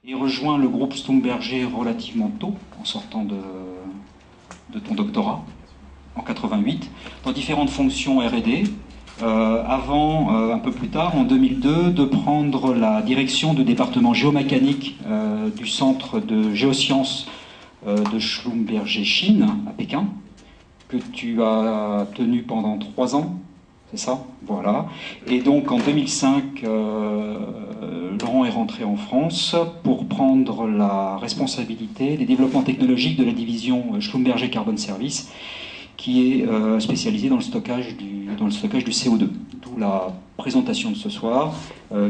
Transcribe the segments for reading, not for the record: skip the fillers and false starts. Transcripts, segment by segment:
et rejoint le groupe Schlumberger relativement tôt, en sortant de ton doctorat, en 88, dans différentes fonctions R&D, avant, un peu plus tard, en 2002, de prendre la direction du département géomécanique du centre de géosciences de Schlumberger Chine, à Pékin, que tu as tenu pendant 3 ans, c'est ça? Voilà. Et donc en 2005, Laurent est rentré en France pour prendre la responsabilité des développements technologiques de la division Schlumberger Carbon Service, qui est spécialisée dans le stockage du CO2. D'où la présentation de ce soir,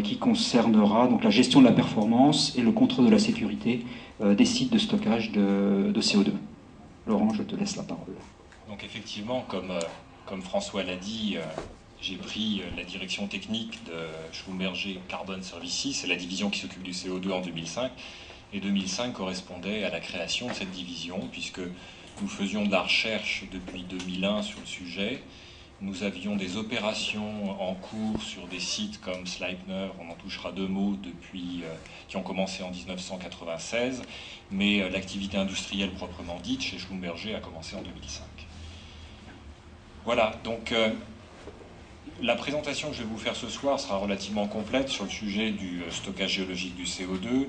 qui concernera donc la gestion de la performance et le contrôle de la sécurité des sites de stockage de CO2. Laurent, je te laisse la parole. Donc effectivement, comme François l'a dit, j'ai pris la direction technique de Schlumberger Carbon Services, c'est la division qui s'occupe du CO2 en 2005. Et 2005 correspondait à la création de cette division, puisque nous faisions de la recherche depuis 2001 sur le sujet. Nous avions des opérations en cours sur des sites comme Sleipner, on en touchera 2 mots, qui ont commencé en 1996, mais l'activité industrielle proprement dite chez Schlumberger a commencé en 2005. Voilà, donc la présentation que je vais vous faire ce soir sera relativement complète sur le sujet du stockage géologique du CO2.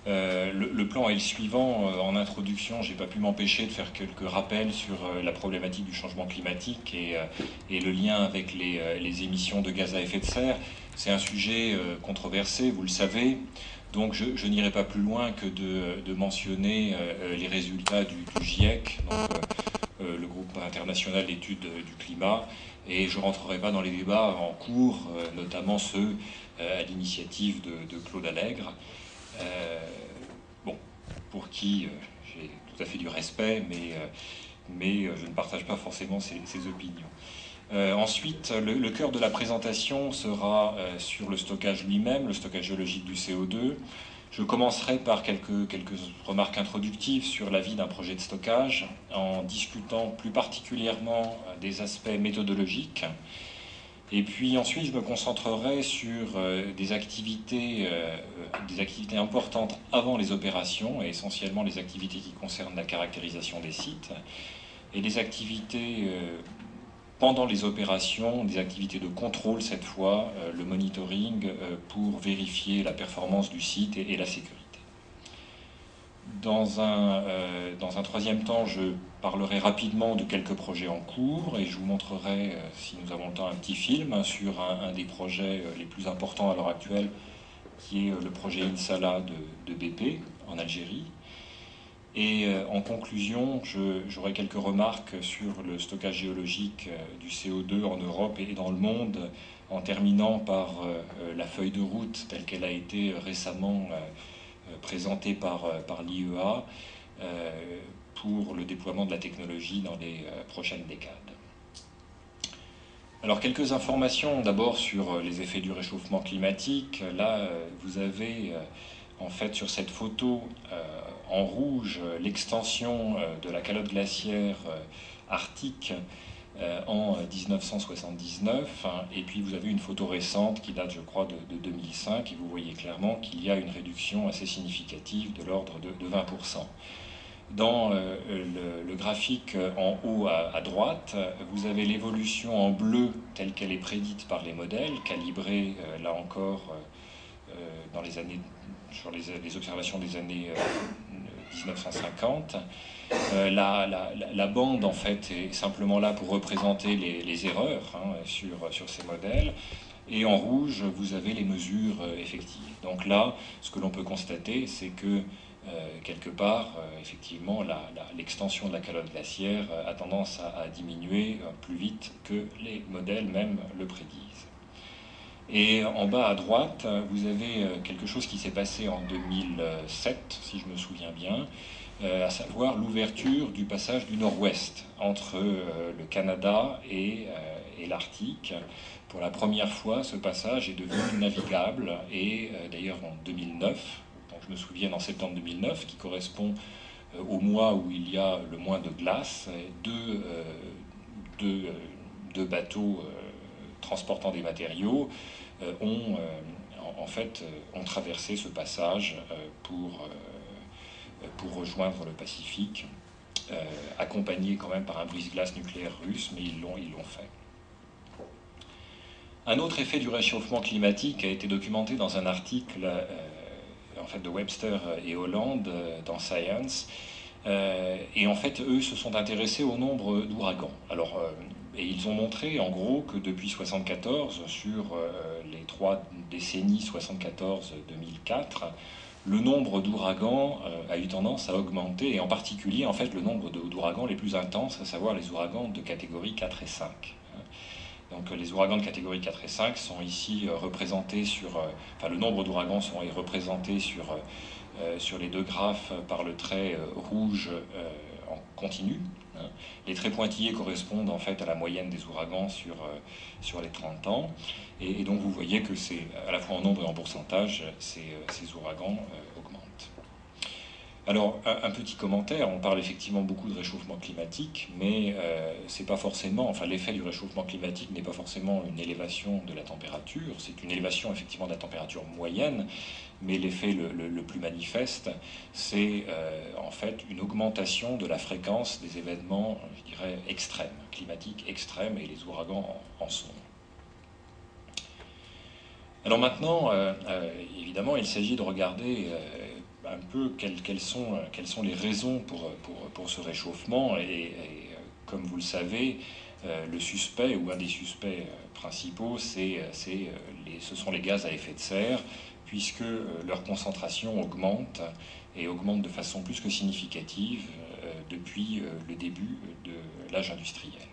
Le plan est le suivant. En introduction, je n'ai pas pu m'empêcher de faire quelques rappels sur la problématique du changement climatique et le lien avec les émissions de gaz à effet de serre. C'est un sujet controversé, vous le savez, donc je n'irai pas plus loin que de mentionner les résultats du GIEC, donc, le groupe international d'études du climat, et je ne rentrerai pas dans les débats en cours, notamment ceux à l'initiative de Claude Allègre. Bon, pour qui j'ai tout à fait du respect, mais je ne partage pas forcément ses opinions. Ensuite, le cœur de la présentation sera sur le stockage lui-même, le stockage géologique du CO2. Je commencerai par quelques remarques introductives sur la vie d'un projet de stockage, en discutant plus particulièrement des aspects méthodologiques. Et puis ensuite, je me concentrerai sur des activités importantes avant les opérations, et essentiellement les activités qui concernent la caractérisation des sites, et les activités pendant les opérations, des activités de contrôle cette fois, le monitoring, pour vérifier la performance du site et la sécurité. Dans un troisième temps, je parlerai rapidement de quelques projets en cours et je vous montrerai, si nous avons le temps, un petit film sur un des projets les plus importants à l'heure actuelle, qui est le projet Insala de BP en Algérie. Et en conclusion, j'aurai quelques remarques sur le stockage géologique du CO2 en Europe et dans le monde, en terminant par la feuille de route telle qu'elle a été récemment présentée par l'IEA pour le déploiement de la technologie dans les prochaines décades. Alors quelques informations d'abord sur les effets du réchauffement climatique. Là, vous avez en fait sur cette photo en rouge l'extension de la calotte glaciaire arctique en 1979, et puis vous avez une photo récente qui date, je crois, de 2005, et vous voyez clairement qu'il y a une réduction assez significative de l'ordre de 20%. Dans le graphique en haut à droite, vous avez l'évolution en bleu telle qu'elle est prédite par les modèles, calibrés là encore dans les années, sur les observations des années 1950. La bande en fait est simplement là pour représenter les erreurs sur ces modèles. Et en rouge, vous avez les mesures effectives. Donc là, ce que l'on peut constater, c'est que quelque part, effectivement, l'extension de la calotte glaciaire a tendance à diminuer plus vite que les modèles même le prédisent. Et en bas à droite, vous avez quelque chose qui s'est passé en 2007, si je me souviens bien, à savoir l'ouverture du passage du Nord-Ouest entre le Canada et l'Arctique. Pour la première fois, ce passage est devenu navigable, et d'ailleurs en 2009, donc je me souviens en septembre 2009, qui correspond au mois où il y a le moins de glace, deux bateaux transportant des matériaux ont en fait, ont traversé ce passage pour rejoindre le Pacifique, accompagnés quand même par un brise-glace nucléaire russe, mais ils l'ont fait. Un autre effet du réchauffement climatique a été documenté dans un article en fait, de Webster et Holland dans Science. Et en fait, eux se sont intéressés au nombre d'ouragans. Alors, et ils ont montré en gros que depuis 1974, sur les 3 décennies 1974-2004, le nombre d'ouragans a eu tendance à augmenter, et en particulier en fait le nombre d'ouragans les plus intenses, à savoir les ouragans de catégorie 4 et 5. Donc les ouragans de catégorie 4 et 5 sont ici représentés sur... enfin le nombre d'ouragans sont représentés sur les deux graphes par le trait rouge en continu. Les traits pointillés correspondent en fait à la moyenne des ouragans sur les 30 ans. Et donc vous voyez que c'est à la fois en nombre et en pourcentage, ces ouragans augmentent. Alors, un petit commentaire, on parle effectivement beaucoup de réchauffement climatique, mais c'est pas forcément, enfin l'effet du réchauffement climatique n'est pas forcément une élévation de la température, c'est une élévation effectivement de la température moyenne, mais l'effet le plus manifeste, c'est en fait une augmentation de la fréquence des événements, je dirais, extrêmes, climatiques extrêmes, et les ouragans en sont. Alors maintenant, évidemment, il s'agit de regarder un peu quelles sont les raisons pour ce réchauffement. Et comme vous le savez, le suspect ou un des suspects principaux, ce sont les gaz à effet de serre, puisque leur concentration augmente et augmente de façon plus que significative depuis le début de l'âge industriel.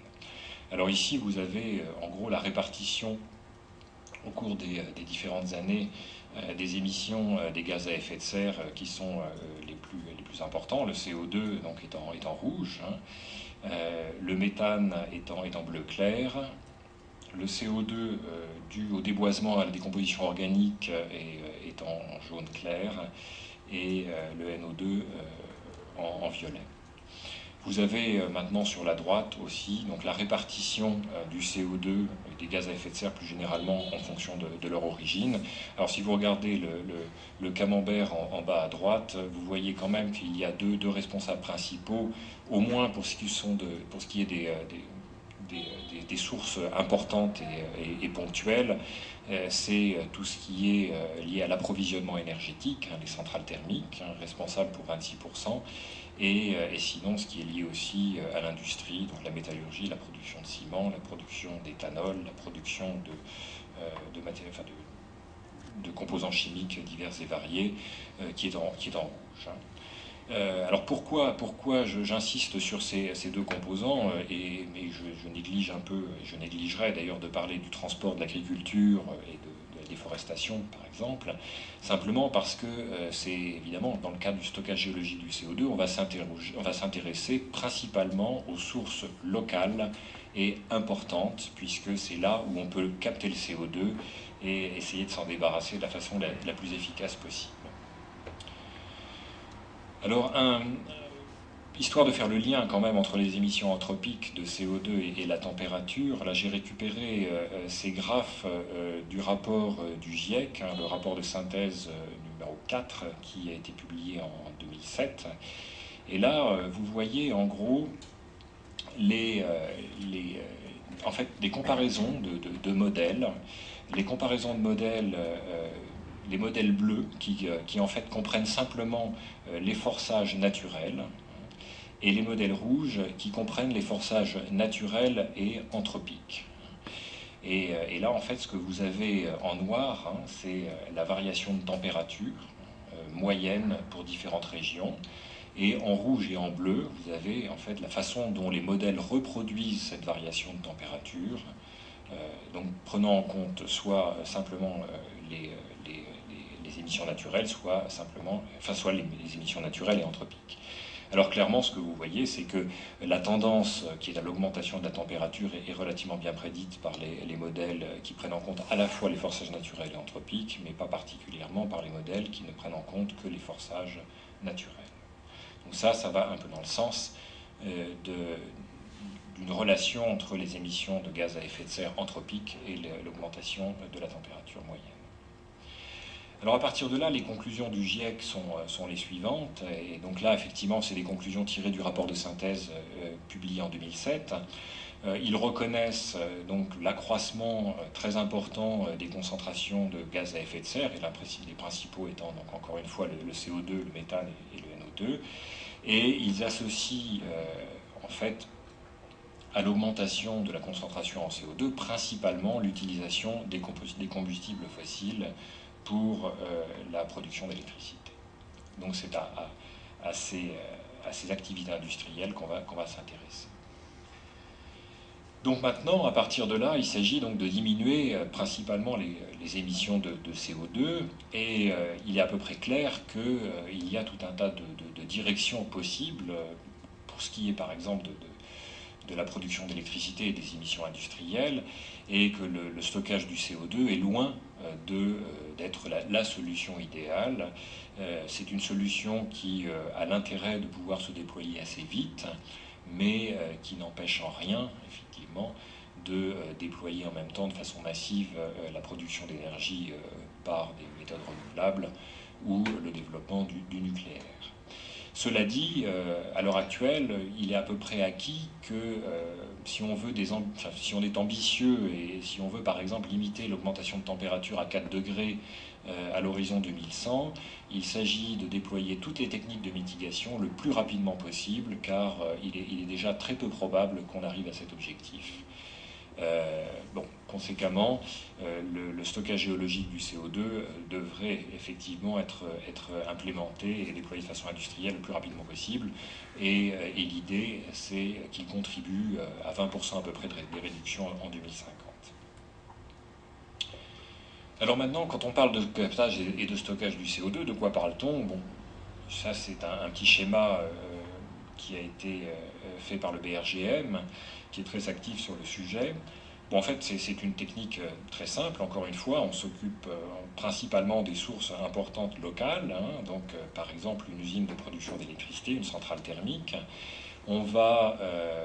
Alors ici, vous avez en gros la répartition au cours des différentes années des émissions des gaz à effet de serre qui sont les plus importants, le CO2 donc est en rouge, hein, le méthane est en bleu clair, le CO2 dû au déboisement à la décomposition organique est en jaune clair, et le NO2 en violet. Vous avez maintenant sur la droite aussi donc la répartition du CO2 et des gaz à effet de serre plus généralement en fonction de leur origine. Alors si vous regardez le camembert en bas à droite, vous voyez quand même qu'il y a deux responsables principaux, au moins pour ce qui est des sources importantes et ponctuelles. C'est tout ce qui est lié à l'approvisionnement énergétique, hein, les centrales thermiques, hein, responsables pour 26%. Et sinon, ce qui est lié aussi à l'industrie, donc la métallurgie, la production de ciment, la production d'éthanol, la production de composants chimiques divers et variés, qui est en rouge. Hein. Alors pourquoi j'insiste sur ces deux composants, mais je néglige un peu, et je négligerai d'ailleurs de parler du transport, de l'agriculture et de la déforestation par exemple, simplement parce que c'est évidemment dans le cadre du stockage géologique du CO2, on va s'intéresser principalement aux sources locales et importantes, puisque c'est là où on peut capter le CO2 et essayer de s'en débarrasser de la façon la plus efficace possible. Alors, histoire de faire le lien quand même entre les émissions anthropiques de CO2 et la température, là j'ai récupéré ces graphes du rapport du GIEC, hein, le rapport de synthèse numéro 4 qui a été publié en 2007. Et là, vous voyez en gros en fait, des comparaisons de modèles. Les comparaisons de modèles, les modèles bleus qui en fait comprennent simplement les forçages naturels, et les modèles rouges qui comprennent les forçages naturels et anthropiques. Et là, en fait, ce que vous avez en noir, hein, c'est la variation de température moyenne pour différentes régions. Et en rouge et en bleu, vous avez en fait la façon dont les modèles reproduisent cette variation de température, donc prenant en compte soit simplement les émissions naturelles, soit les émissions naturelles et anthropiques. Alors clairement, ce que vous voyez, c'est que la tendance qui est à l'augmentation de la température est relativement bien prédite par les modèles qui prennent en compte à la fois les forçages naturels et anthropiques, mais pas particulièrement par les modèles qui ne prennent en compte que les forçages naturels. Donc ça va un peu dans le sens d'une relation entre les émissions de gaz à effet de serre anthropiques et l'augmentation de la température moyenne. Alors à partir de là, les conclusions du GIEC sont les suivantes. Et donc là, effectivement, c'est des conclusions tirées du rapport de synthèse publié en 2007. Ils reconnaissent donc l'accroissement très important des concentrations de gaz à effet de serre, et les principaux étant donc encore une fois le CO2, le méthane et le NO2. Et ils associent en fait à l'augmentation de la concentration en CO2 principalement l'utilisation des combustibles fossiles pour la production d'électricité. Donc c'est à ces activités industrielles qu'on va s'intéresser. Donc maintenant, à partir de là, il s'agit donc de diminuer principalement les émissions de CO2, et il est à peu près clair qu'il y a tout un tas de directions possibles pour ce qui est par exemple de la production d'électricité et des émissions industrielles, et que le stockage du CO2 est loin d'être la solution idéale. C'est une solution qui a l'intérêt de pouvoir se déployer assez vite, mais qui n'empêche en rien, effectivement, de déployer en même temps de façon massive la production d'énergie par des méthodes renouvelables ou le développement du nucléaire. Cela dit, à l'heure actuelle, il est à peu près acquis que si on est ambitieux et si on veut par exemple limiter l'augmentation de température à 4 degrés à l'horizon 2100, il s'agit de déployer toutes les techniques de mitigation le plus rapidement possible, car il est déjà très peu probable qu'on arrive à cet objectif. Conséquemment, le stockage géologique du CO2 devrait effectivement être implémenté et déployé de façon industrielle le plus rapidement possible. Et l'idée, c'est qu'il contribue à 20% à peu près des réductions en 2050. Alors maintenant, quand on parle de captage et de stockage du CO2, de quoi parle-t-on? Bon, ça c'est un petit schéma qui a été fait par le BRGM, qui est très actif sur le sujet. Bon, en fait, c'est une technique très simple. Encore une fois, on s'occupe principalement des sources importantes locales, hein, donc par exemple une usine de production d'électricité, une centrale thermique. On va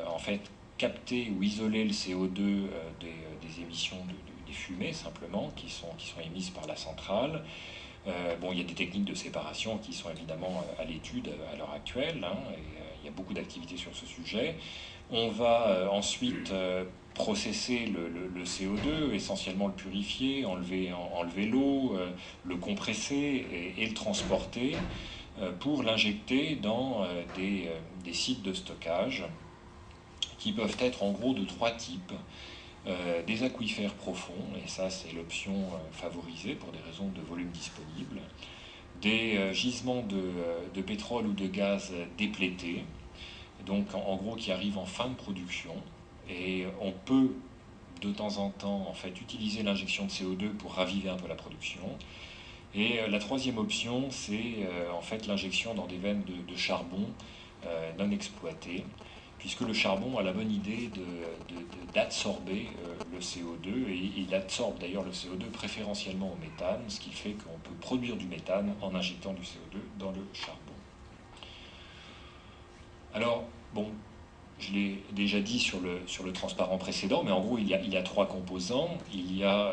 en fait capter ou isoler le CO2 des émissions des fumées simplement qui sont émises par la centrale. Il y a des techniques de séparation qui sont évidemment à l'étude à l'heure actuelle, hein, et il y a beaucoup d'activités sur ce sujet. On va ensuite processer le CO2, essentiellement le purifier, enlever l'eau, le compresser et le transporter pour l'injecter dans des sites de stockage qui peuvent être en gros de 3 types. Des aquifères profonds, et ça c'est l'option favorisée pour des raisons de volume disponible, des gisements de pétrole ou de gaz déplétés, donc en gros qui arrivent en fin de production, et on peut de temps en temps en fait utiliser l'injection de CO2 pour raviver un peu la production. Et la troisième option, c'est en fait l'injection dans des veines de charbon non exploitées, puisque le charbon a la bonne idée d'absorber le CO2, et il absorbe d'ailleurs le CO2 préférentiellement au méthane, ce qui fait qu'on peut produire du méthane en injectant du CO2 dans le charbon. Alors, bon, je l'ai déjà dit sur le transparent précédent, mais en gros, il y a 3 composants. Il y a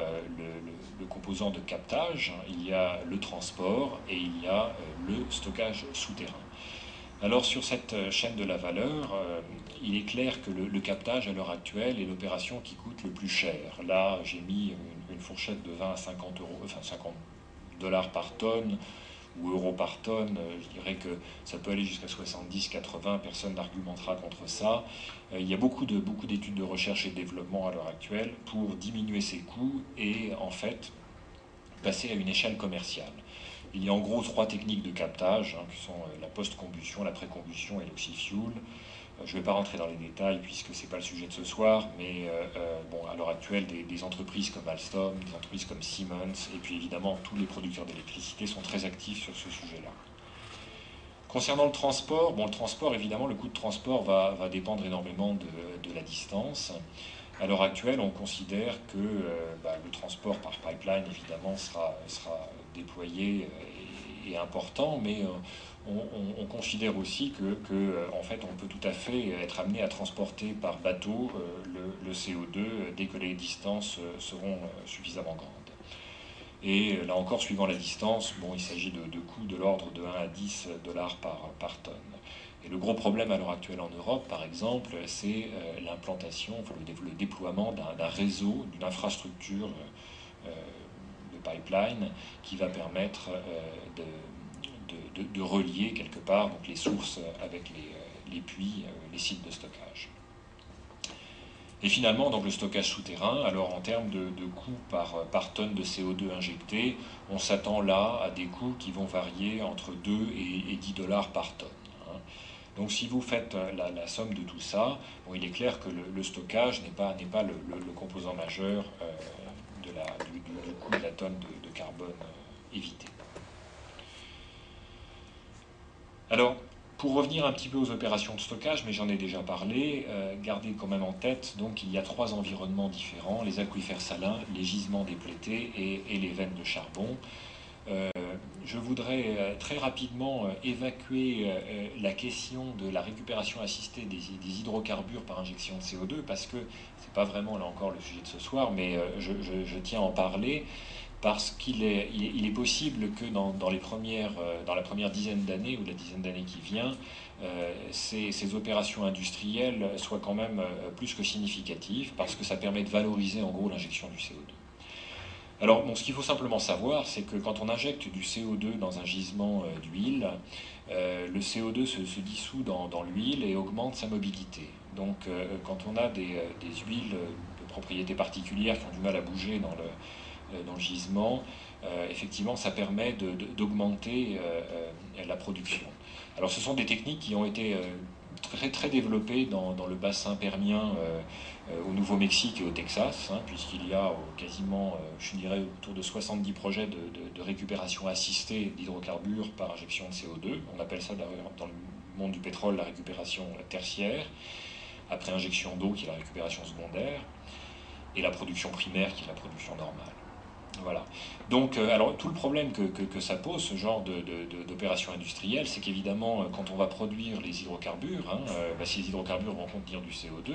le composant de captage, il y a le transport et il y a le stockage souterrain. Alors sur cette chaîne de la valeur, il est clair que le captage à l'heure actuelle est l'opération qui coûte le plus cher. Là, j'ai mis une fourchette de 20 à 50 euros, enfin 50 dollars par tonne ou euros par tonne. Je dirais que ça peut aller jusqu'à 70, 80, personne n'argumentera contre ça. Il y a beaucoup d'études de recherche et de développement à l'heure actuelle pour diminuer ces coûts et en fait passer à une échelle commerciale. Il y a en gros 3 techniques de captage, hein, qui sont la post-combustion, la pré-combustion et l'oxy-fuel. Je ne vais pas rentrer dans les détails puisque ce n'est pas le sujet de ce soir, mais à l'heure actuelle, des entreprises comme Alstom, des entreprises comme Siemens, et puis évidemment tous les producteurs d'électricité sont très actifs sur ce sujet-là. Concernant le transport, évidemment, le coût de transport va dépendre énormément de la distance. À l'heure actuelle, on considère que le transport par pipeline, évidemment, sera déployé et important, mais on considère aussi que en fait, on peut tout à fait être amené à transporter par bateau le CO2 dès que les distances seront suffisamment grandes. Et là encore, suivant la distance, bon, il s'agit de coûts de l'ordre de 1 à 10 dollars par tonne. Et le gros problème à l'heure actuelle en Europe, par exemple, c'est l'implantation, enfin, le déploiement d'un réseau, d'une infrastructure de pipeline qui va permettre de relier quelque part donc, les sources avec les puits, les sites de stockage. Et finalement, donc, le stockage souterrain, alors en termes de coûts par tonne de CO2 injecté, on s'attend là à des coûts qui vont varier entre 2 et 10 dollars par tonne. Donc si vous faites la somme de tout ça, bon, il est clair que le stockage n'est pas le composant majeur du coût de la tonne de carbone évité. Alors, pour revenir un petit peu aux opérations de stockage, mais j'en ai déjà parlé, gardez quand même en tête, donc il y a 3 environnements différents, les aquifères salins, les gisements déplétés et les veines de charbon. Je voudrais très rapidement évacuer la question de la récupération assistée des hydrocarbures par injection de CO2, parce que ce n'est pas vraiment là encore le sujet de ce soir, mais je tiens à en parler, parce qu'il est possible que dans la première dizaine d'années ou la dizaine d'années qui vient, ces opérations industrielles soient quand même plus que significatives, parce que ça permet de valoriser en gros l'injection du CO2. Alors, bon, ce qu'il faut simplement savoir, c'est que quand on injecte du CO2 dans un gisement d'huile, le CO2 se dissout dans l'huile et augmente sa mobilité. Donc, quand on a des huiles de propriétés particulières qui ont du mal à bouger dans le gisement, effectivement, ça permet d'augmenter la production. Alors, ce sont des techniques qui ont été très, très développées dans le bassin permien au Nouveau-Mexique et au Texas, puisqu'il y a quasiment, je dirais, autour de 70 projets de récupération assistée d'hydrocarbures par injection de CO2. On appelle ça dans le monde du pétrole la récupération tertiaire, après injection d'eau qui est la récupération secondaire, et la production primaire qui est la production normale. Voilà. Donc, alors, tout le problème que ça pose, ce genre d'opération industrielle, c'est qu'évidemment, quand on va produire les hydrocarbures, si les hydrocarbures vont contenir du CO2,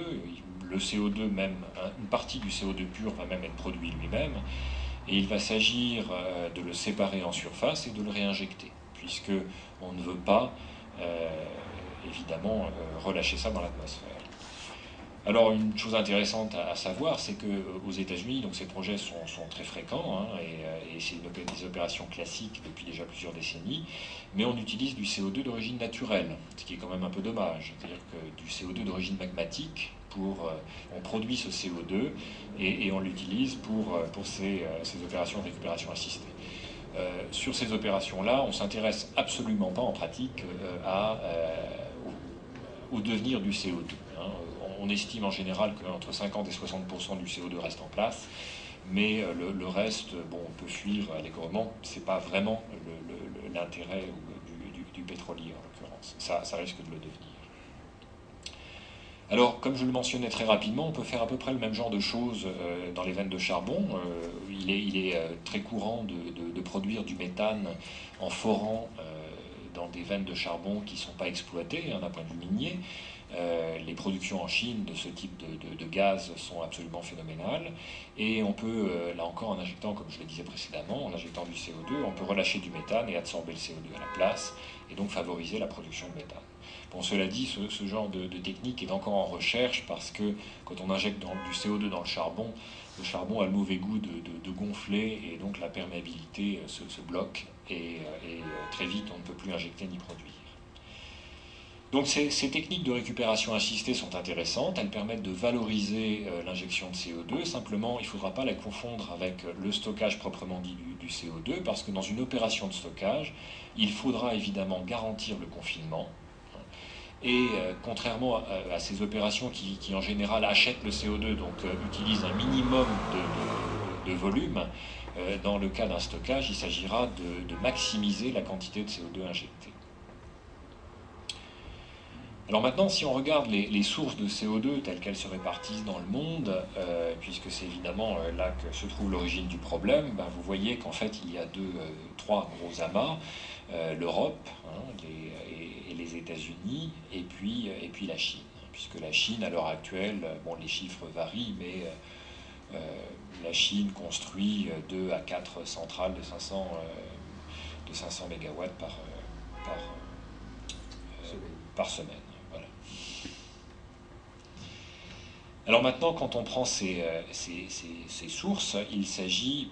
le CO2 même, une partie du CO2 pur va même être produit lui-même, et il va s'agir de le séparer en surface et de le réinjecter, puisque on ne veut pas, évidemment, relâcher ça dans l'atmosphère. Alors une chose intéressante à savoir, c'est qu'aux États-Unis, donc ces projets sont très fréquents et c'est des opérations classiques depuis déjà plusieurs décennies, mais on utilise du CO2 d'origine naturelle, ce qui est quand même un peu dommage. C'est-à-dire que du CO2 d'origine magmatique, on produit ce CO2 et on l'utilise pour ces opérations de récupération assistée. Sur ces opérations-là, on ne s'intéresse absolument pas en pratique au devenir du CO2. On estime en général qu'entre 50 et 60% du CO2 reste en place, mais le reste, bon, on peut fuir allègrement. Ce n'est pas vraiment l'intérêt du pétrolier en l'occurrence. Ça risque de le devenir. Alors, comme je le mentionnais très rapidement, on peut faire à peu près le même genre de choses dans les veines de charbon. Il est très courant de produire du méthane en forant dans des veines de charbon qui ne sont pas exploitées d'un point de vue minier. Les productions en Chine de ce type de gaz sont absolument phénoménales et on peut, là encore en injectant, comme je le disais précédemment, en injectant du CO2, on peut relâcher du méthane et absorber le CO2 à la place et donc favoriser la production de méthane. Bon, cela dit, ce genre de technique est encore en recherche parce que quand on injecte du CO2 dans le charbon a le mauvais goût de gonfler et donc la perméabilité se bloque et très vite on ne peut plus injecter ni produire. Donc ces techniques de récupération assistée sont intéressantes, elles permettent de valoriser l'injection de CO2, simplement il ne faudra pas la confondre avec le stockage proprement dit du CO2, parce que dans une opération de stockage, il faudra évidemment garantir le confinement, et contrairement à ces opérations qui en général achètent le CO2, donc utilisent un minimum de volume, dans le cas d'un stockage, il s'agira de maximiser la quantité de CO2 injectée. Alors maintenant, si on regarde les sources de CO2 telles qu'elles se répartissent dans le monde, puisque c'est évidemment là que se trouve l'origine du problème, vous voyez qu'en fait il y a trois gros amas, l'Europe et les États-Unis, et puis la Chine. Puisque la Chine, à l'heure actuelle, bon, les chiffres varient, mais la Chine construit 2 à 4 centrales de 500 MW par semaine. Voilà. Alors maintenant, quand on prend ces sources, il s'agit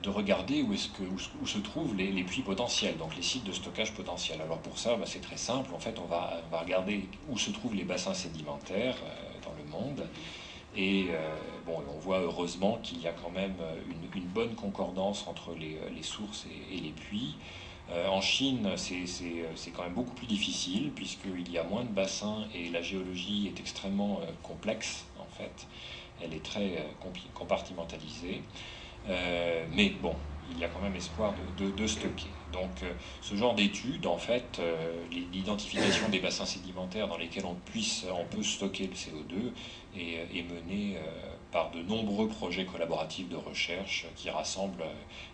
de regarder où se trouvent les puits potentiels, donc les sites de stockage potentiels. Alors pour ça, c'est très simple. En fait, on va regarder où se trouvent les bassins sédimentaires dans le monde. Et on voit heureusement qu'il y a quand même une bonne concordance entre les sources et les puits. En Chine, c'est quand même beaucoup plus difficile, puisqu'il y a moins de bassins et la géologie est extrêmement complexe, en fait. Elle est très compartimentalisée. Mais bon, il y a quand même espoir de stocker. Donc ce genre d'études, en fait, l'identification des bassins sédimentaires dans lesquels on peut stocker le CO2 est menée par de nombreux projets collaboratifs de recherche qui rassemblent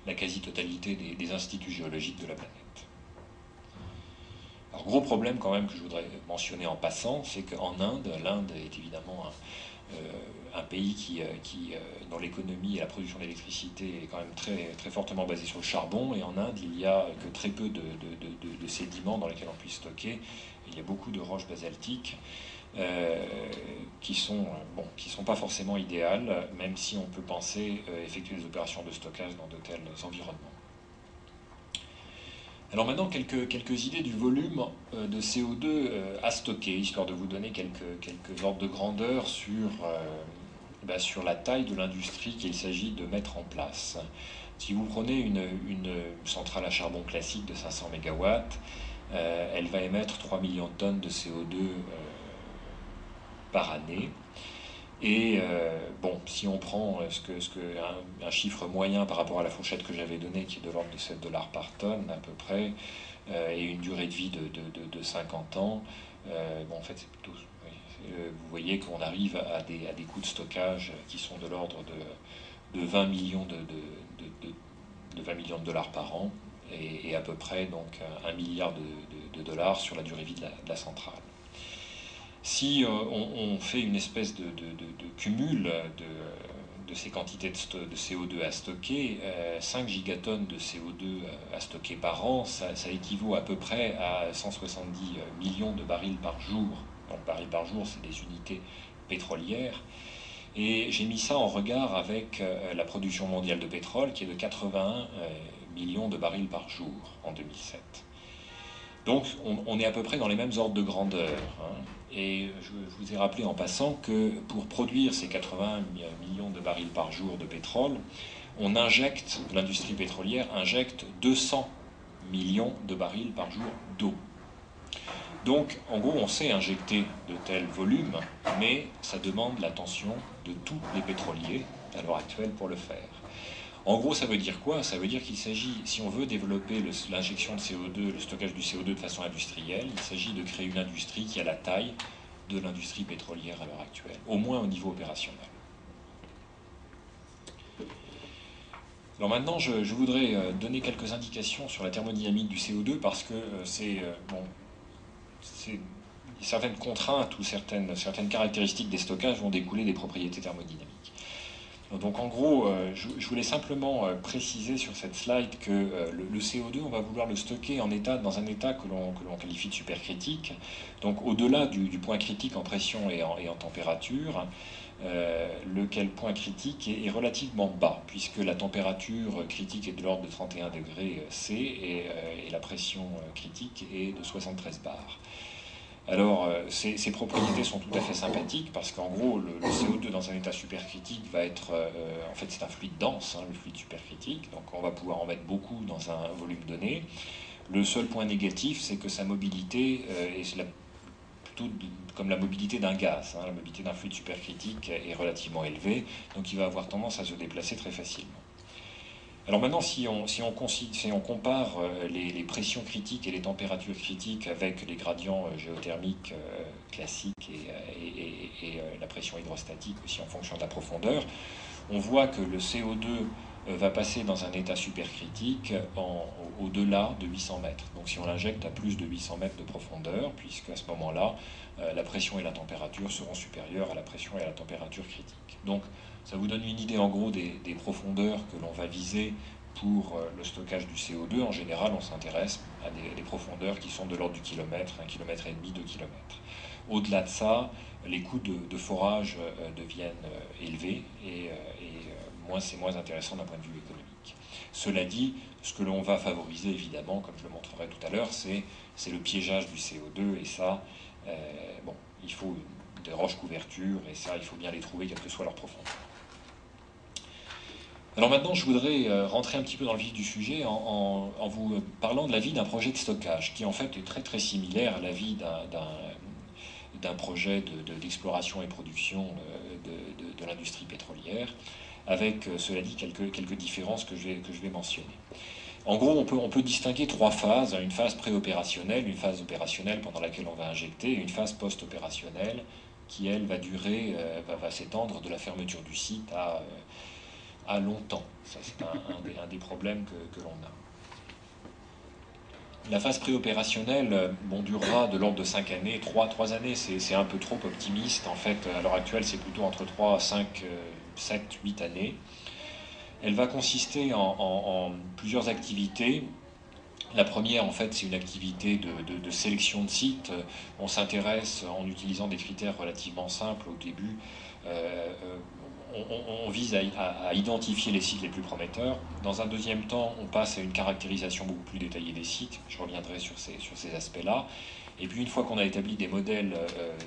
la quasi-totalité des instituts géologiques de la planète. Alors gros problème quand même que je voudrais mentionner en passant, c'est qu'en Inde, l'Inde est évidemment un pays dont l'économie et la production d'électricité est quand même très, très fortement basée sur le charbon. Et en Inde, il n'y a que très peu de sédiments dans lesquels on puisse stocker. Il y a beaucoup de roches basaltiques qui sont pas forcément idéales, même si on peut penser effectuer des opérations de stockage dans de tels environnements. Alors maintenant, quelques idées du volume de CO2 à stocker, histoire de vous donner quelques ordres de grandeur sur la taille de l'industrie qu'il s'agit de mettre en place. Si vous prenez une centrale à charbon classique de 500 MW, elle va émettre 3 millions de tonnes de CO2 par année. Et si on prend un chiffre moyen par rapport à la fourchette que j'avais donnée, qui est de l'ordre de 7 $ par tonne à peu près, et une durée de vie de 50 ans, en fait c'est plutôt... vous voyez qu'on arrive à des coûts de stockage qui sont de l'ordre de 20 millions de 20 millions de dollars par an, et à peu près donc 1 milliard de dollars sur la durée de vie de la centrale. Si on fait une espèce de cumul de ces quantités de CO2 à stocker, 5 gigatonnes de CO2 à stocker par an, ça équivaut à peu près à 170 millions de barils par jour. Donc barils par jour, c'est des unités pétrolières. Et j'ai mis ça en regard avec la production mondiale de pétrole, qui est de 81 millions de barils par jour en 2007. Donc on est à peu près dans les mêmes ordres de grandeur. Et je vous ai rappelé en passant que pour produire ces 80 millions de barils par jour de pétrole, l'industrie pétrolière injecte 200 millions de barils par jour d'eau. Donc, en gros, on sait injecter de tels volumes, mais ça demande l'attention de tous les pétroliers à l'heure actuelle pour le faire. En gros, ça veut dire quoi? Ça veut dire qu'il s'agit, si on veut développer l'injection de CO2, le stockage du CO2 de façon industrielle, il s'agit de créer une industrie qui a la taille de l'industrie pétrolière à l'heure actuelle, au moins au niveau opérationnel. Alors maintenant, je voudrais donner quelques indications sur la thermodynamique du CO2 parce que certaines contraintes ou certaines caractéristiques des stockages vont découler des propriétés thermodynamiques. Donc en gros, je voulais simplement préciser sur cette slide que le CO2, on va vouloir le stocker dans un état que l'on qualifie de supercritique. Donc au-delà du point critique en pression et en température, lequel point critique est relativement bas, puisque la température critique est de l'ordre de 31 degrés C et la pression critique est de 73 bars. Alors, ces propriétés sont tout à fait sympathiques parce qu'en gros, le CO2 dans un état supercritique va être... en fait, c'est un fluide dense, le fluide supercritique, donc on va pouvoir en mettre beaucoup dans un volume donné. Le seul point négatif, c'est que sa mobilité est plutôt comme la mobilité d'un gaz. La mobilité d'un fluide supercritique est relativement élevée, donc il va avoir tendance à se déplacer très facilement. Alors maintenant, si on compare les pressions critiques et les températures critiques avec les gradients géothermiques classiques et la pression hydrostatique aussi en fonction de la profondeur, on voit que le CO2 va passer dans un état supercritique au-delà de 800 mètres. Donc si on l'injecte à plus de 800 mètres de profondeur, puisqu'à ce moment-là, la pression et la température seront supérieures à la pression et à la température critique. Donc ça vous donne une idée en gros des profondeurs que l'on va viser pour le stockage du CO2. En général, on s'intéresse à des profondeurs qui sont de l'ordre du kilomètre, 1,5 km, 2 km. Au-delà de ça, les coûts de forage deviennent élevés et c'est moins intéressant d'un point de vue économique. Cela dit, ce que l'on va favoriser évidemment, comme je le montrerai tout à l'heure, c'est le piégeage du CO2 et ça, bon, il faut des roches couvertures et ça, il faut bien les trouver quelle que soit leur profondeur. Alors maintenant, je voudrais rentrer un petit peu dans le vif du sujet en vous parlant de la vie d'un projet de stockage qui en fait est très très similaire à la vie d'un projet d'exploration et production de l'industrie pétrolière, avec, cela dit, quelques différences que je vais mentionner. En gros, on peut distinguer trois phases, une phase préopérationnelle, une phase opérationnelle pendant laquelle on va injecter, et une phase post-opérationnelle qui, elle, va s'étendre de la fermeture du site à longtemps. Ça, c'est un des problèmes que l'on a. La phase préopérationnelle durera de l'ordre de 5 années. 3 années, c'est un peu trop optimiste. En fait, à l'heure actuelle, c'est plutôt entre 3, 5, 7, 8 années. Elle va consister en plusieurs activités. La première, en fait, c'est une activité de sélection de sites. On s'intéresse, en utilisant des critères relativement simples au début, on vise à identifier les sites les plus prometteurs. Dans un deuxième temps, on passe à une caractérisation beaucoup plus détaillée des sites. Je reviendrai sur ces aspects-là. Et puis, une fois qu'on a établi des modèles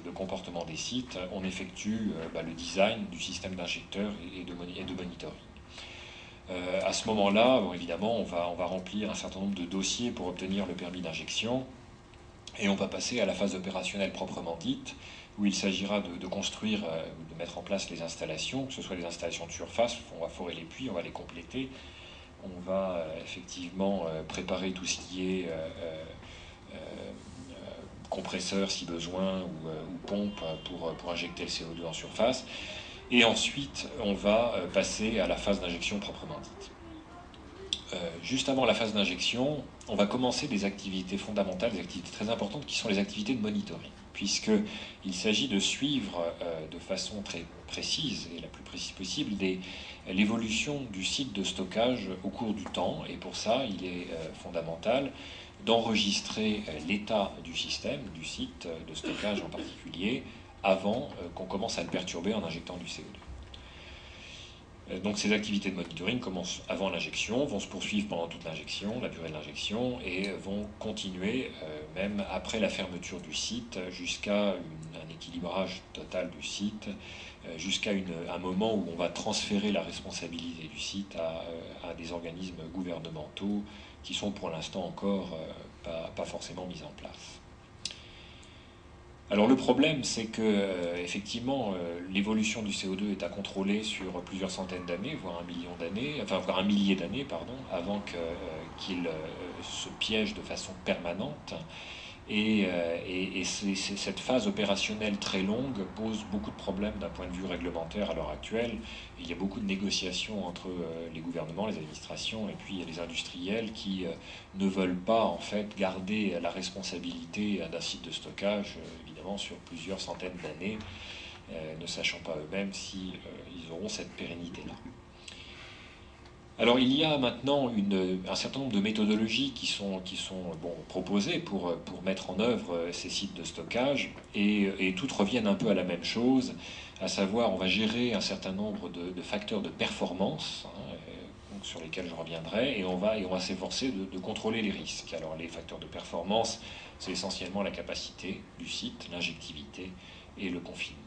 de comportement des sites, on effectue le design du système d'injecteurs et de monitoring. À ce moment-là, évidemment, on va remplir un certain nombre de dossiers pour obtenir le permis d'injection. Et on va passer à la phase opérationnelle proprement dite, où il s'agira de construire, de mettre en place les installations, que ce soit des installations de surface, on va forer les puits, on va les compléter, on va effectivement préparer tout ce qui est compresseur si besoin ou pompe pour injecter le CO2 en surface. Et ensuite, on va passer à la phase d'injection proprement dite. Juste avant la phase d'injection, on va commencer des activités fondamentales, des activités très importantes qui sont les activités de monitoring, puisqu'il s'agit de suivre de façon très précise et la plus précise possible l'évolution du site de stockage au cours du temps. Et pour ça, il est fondamental d'enregistrer l'état du système, du site de stockage en particulier, avant qu'on commence à le perturber en injectant du CO2. Donc ces activités de monitoring commencent avant l'injection, vont se poursuivre pendant toute l'injection, la durée de l'injection, et vont continuer même après la fermeture du site jusqu'à un équilibrage total du site, jusqu'à un moment où on va transférer la responsabilité du site à des organismes gouvernementaux qui sont pour l'instant encore pas forcément mis en place. Alors le problème, c'est que effectivement, l'évolution du CO2 est à contrôler sur plusieurs centaines d'années, voire 1 million d'années, enfin voire 1 millier d'années, pardon, avant qu'il se piège de façon permanente. Et cette phase opérationnelle très longue pose beaucoup de problèmes d'un point de vue réglementaire à l'heure actuelle. Il y a beaucoup de négociations entre les gouvernements, les administrations et puis les industriels qui ne veulent pas en fait garder la responsabilité d'un site de stockage évidemment sur plusieurs centaines d'années, ne sachant pas eux-mêmes si ils auront cette pérennité-là. Alors il y a maintenant un certain nombre de méthodologies qui sont proposées pour mettre en œuvre ces sites de stockage et toutes reviennent un peu à la même chose, à savoir on va gérer un certain nombre de facteurs de performance sur lesquels je reviendrai et on va s'efforcer de contrôler les risques. Alors les facteurs de performance, c'est essentiellement la capacité du site, l'injectivité et le confinement.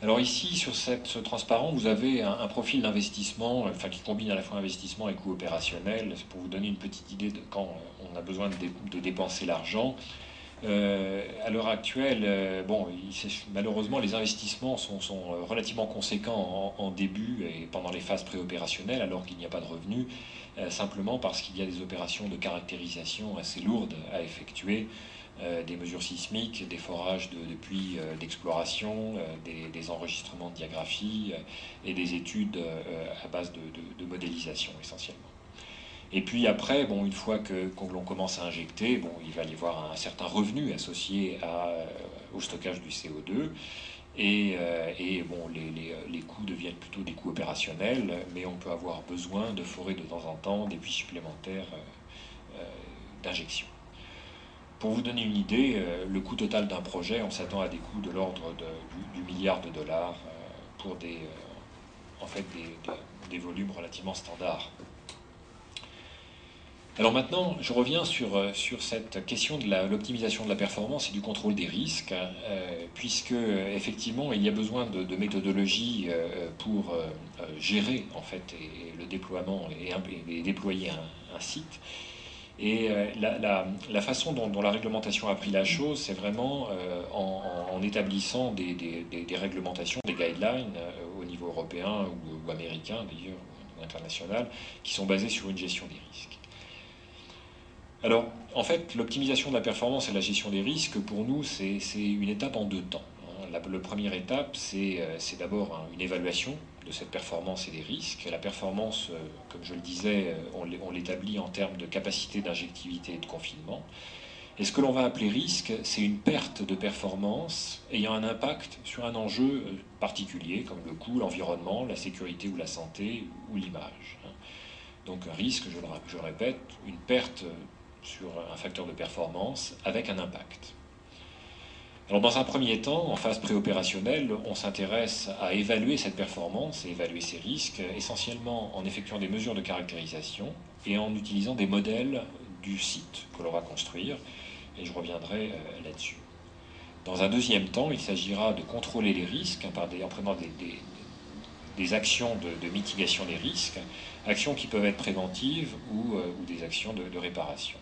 Alors ici, sur ce transparent, vous avez un profil d'investissement, qui combine à la fois investissement et coût opérationnel. C'est pour vous donner une petite idée de quand on a besoin de dépenser l'argent. À l'heure actuelle, malheureusement, les investissements sont relativement conséquents en début et pendant les phases préopérationnelles, alors qu'il n'y a pas de revenus, simplement parce qu'il y a des opérations de caractérisation assez lourdes à effectuer des mesures sismiques, des forages de puits d'exploration, des enregistrements de diagraphie et des études à base de modélisation essentiellement. Et puis après, bon, une fois que l'on commence à injecter, bon, il va y avoir un certain revenu associé au stockage du CO2. Et bon, les coûts deviennent plutôt des coûts opérationnels, mais on peut avoir besoin de forer de temps en temps des puits supplémentaires d'injection. Pour vous donner une idée, le coût total d'un projet, on s'attend à des coûts de l'ordre du milliard de dollars pour en fait des volumes relativement standards. Alors maintenant, je reviens sur cette question de l'optimisation de la performance et du contrôle des risques, puisque effectivement, il y a besoin de méthodologies pour gérer en fait le déploiement et déployer un site. Et la façon dont la réglementation a pris la chose, c'est vraiment en établissant des réglementations, des guidelines au niveau européen ou américain d'ailleurs, ou international, qui sont basées sur une gestion des risques. Alors, en fait, l'optimisation de la performance et la gestion des risques, pour nous, c'est une étape en deux temps. La première étape, c'est d'abord une évaluation de cette performance et des risques. La performance, comme je le disais, on l'établit en termes de capacité d'injectivité et de confinement. Et ce que l'on va appeler risque, c'est une perte de performance ayant un impact sur un enjeu particulier, comme le coût, l'environnement, la sécurité ou la santé ou l'image. Donc un risque, je le répète, une perte sur un facteur de performance avec un impact. Alors dans un premier temps, en phase préopérationnelle, on s'intéresse à évaluer cette performance et évaluer ces risques, essentiellement en effectuant des mesures de caractérisation et en utilisant des modèles du site que l'on va construire, et je reviendrai là-dessus. Dans un deuxième temps, il s'agira de contrôler les risques en prenant des actions de mitigation des risques, actions qui peuvent être préventives ou des actions de réparation.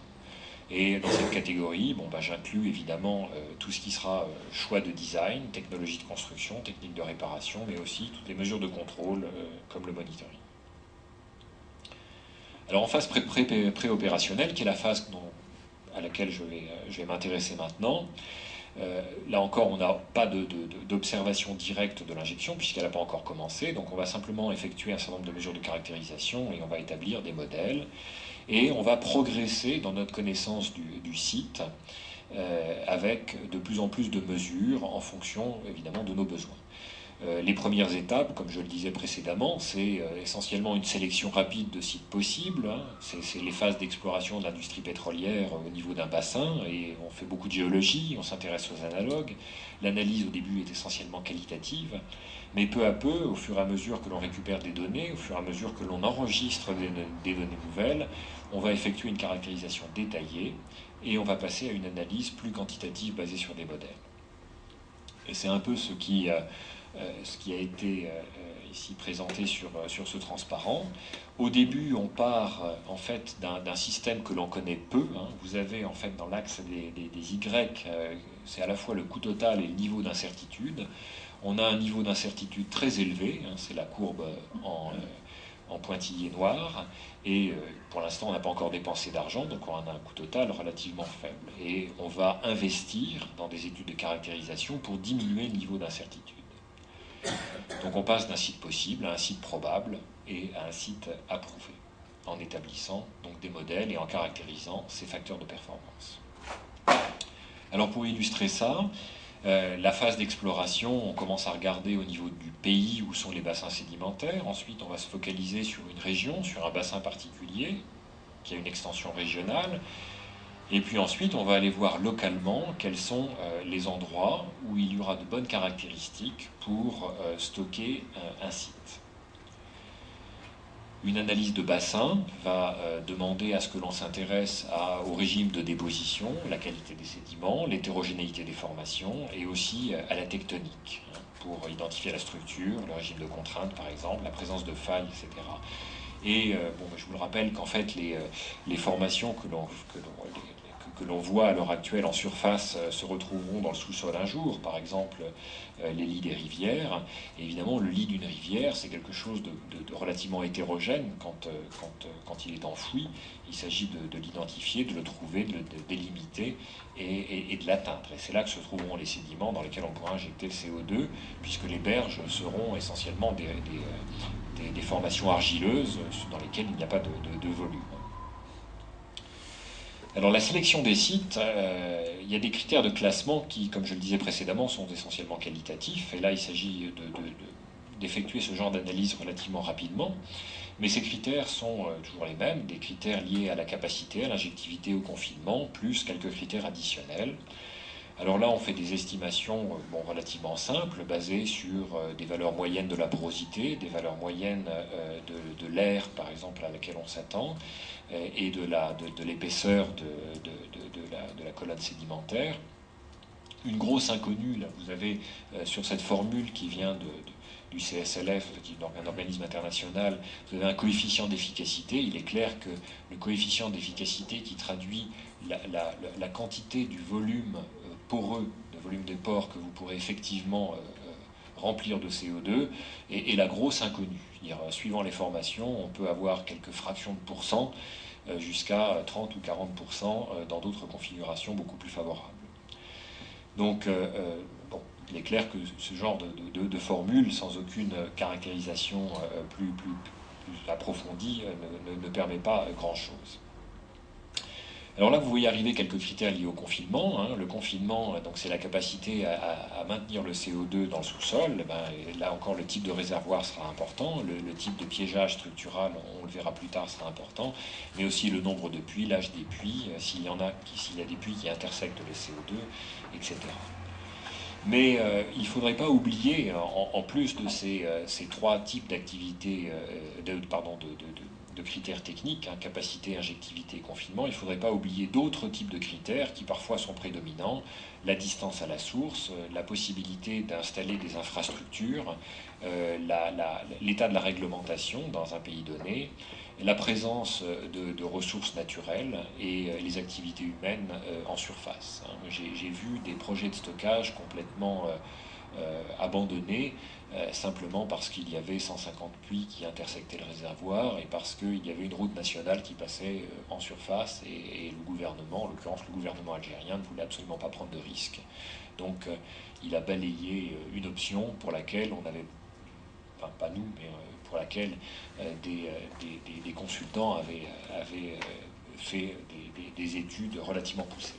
Et dans cette catégorie, bon, j'inclus évidemment tout ce qui sera choix de design, technologie de construction, technique de réparation, mais aussi toutes les mesures de contrôle comme le monitoring. Alors en phase préopérationnelle, qui est la phase à laquelle je vais m'intéresser maintenant, là encore, on n'a pas d'observation directe de l'injection puisqu'elle n'a pas encore commencé, donc on va simplement effectuer un certain nombre de mesures de caractérisation et on va établir des modèles. Et on va progresser dans notre connaissance du site avec de plus en plus de mesures en fonction évidemment de nos besoins. Les premières étapes, comme je le disais précédemment, c'est essentiellement une sélection rapide de sites possibles. C'est les phases d'exploration de l'industrie pétrolière au niveau d'un bassin, et on fait beaucoup de géologie, on s'intéresse aux analogues. L'analyse au début est essentiellement qualitative, mais peu à peu, au fur et à mesure que l'on récupère des données, au fur et à mesure que l'on enregistre des données nouvelles, on va effectuer une caractérisation détaillée, et on va passer à une analyse plus quantitative basée sur des modèles. Et c'est un peu ce qui a été ici présenté sur ce transparent. Au début, on part en fait d'un système que l'on connaît peu. Vous avez en fait dans l'axe des Y, c'est à la fois le coût total et le niveau d'incertitude. On a un niveau d'incertitude très élevé, c'est la courbe en pointillé noir, et pour l'instant on n'a pas encore dépensé d'argent, donc on a un coût total relativement faible. Et on va investir dans des études de caractérisation pour diminuer le niveau d'incertitude. Donc on passe d'un site possible à un site probable et à un site approuvé, en établissant donc des modèles et en caractérisant ces facteurs de performance. Alors pour illustrer ça, la phase d'exploration, on commence à regarder au niveau du pays où sont les bassins sédimentaires. Ensuite, on va se focaliser sur une région, sur un bassin particulier, qui a une extension régionale. Et puis ensuite, on va aller voir localement quels sont les endroits où il y aura de bonnes caractéristiques pour stocker un site. Une analyse de bassin va demander à ce que l'on s'intéresse au régime de déposition, la qualité des sédiments, l'hétérogénéité des formations et aussi à la tectonique, pour identifier la structure, le régime de contrainte par exemple, la présence de failles, etc. Et je vous le rappelle qu'en fait les formations que que l'on voit à l'heure actuelle en surface se retrouveront dans le sous-sol un jour, par exemple les lits des rivières. Et évidemment, le lit d'une rivière, c'est quelque chose de relativement hétérogène quand il est enfoui. Il s'agit de l'identifier, de le trouver, de le délimiter et de l'atteindre. Et c'est là que se trouveront les sédiments dans lesquels on pourra injecter le CO2, puisque les berges seront essentiellement des formations argileuses dans lesquelles il n'y a pas de volume. Alors la sélection des sites, il y a des critères de classement qui, comme je le disais précédemment, sont essentiellement qualitatifs. Et là, il s'agit d'effectuer ce genre d'analyse relativement rapidement. Mais ces critères sont toujours les mêmes, des critères liés à la capacité, à l'injectivité, au confinement, plus quelques critères additionnels. Alors là, on fait des estimations relativement simples, basées sur des valeurs moyennes de la porosité, des valeurs moyennes de l'air, par exemple, à laquelle on s'attend, et de l'épaisseur de la colonne sédimentaire. Une grosse inconnue, là, vous avez sur cette formule qui vient du CSLF, donc un organisme international, vous avez un coefficient d'efficacité. Il est clair que le coefficient d'efficacité qui traduit la quantité du volume poreux, le volume des pores que vous pourrez effectivement remplir de CO2, est la grosse inconnue. Suivant les formations, on peut avoir quelques fractions de pourcents jusqu'à 30 ou 40% dans d'autres configurations beaucoup plus favorables. Donc, il est clair que ce genre de formule, sans aucune caractérisation plus approfondie, ne permet pas grand-chose. Alors là, vous voyez arriver quelques critères liés au confinement. Le confinement, donc c'est la capacité à maintenir le CO2 dans le sous-sol. Là encore, le type de réservoir sera important. Le type de piégeage structural, on le verra plus tard, sera important. Mais aussi le nombre de puits, l'âge des puits, s'il y a des puits qui intersectent le CO2, etc. Mais il ne faudrait pas oublier, en plus de ces trois types d'activités, de critères techniques, capacité, injectivité et confinement, il ne faudrait pas oublier d'autres types de critères qui parfois sont prédominants: la distance à la source, la possibilité d'installer des infrastructures, l'état de la réglementation dans un pays donné, la présence de ressources naturelles et les activités humaines en surface. J'ai vu des projets de stockage complètement abandonnés simplement parce qu'il y avait 150 puits qui intersectaient le réservoir et parce qu'il y avait une route nationale qui passait en surface et le gouvernement, en l'occurrence le gouvernement algérien, ne voulait absolument pas prendre de risques. Donc il a balayé une option pour laquelle on avait, enfin pas nous, mais pour laquelle des consultants avaient fait des études relativement poussées.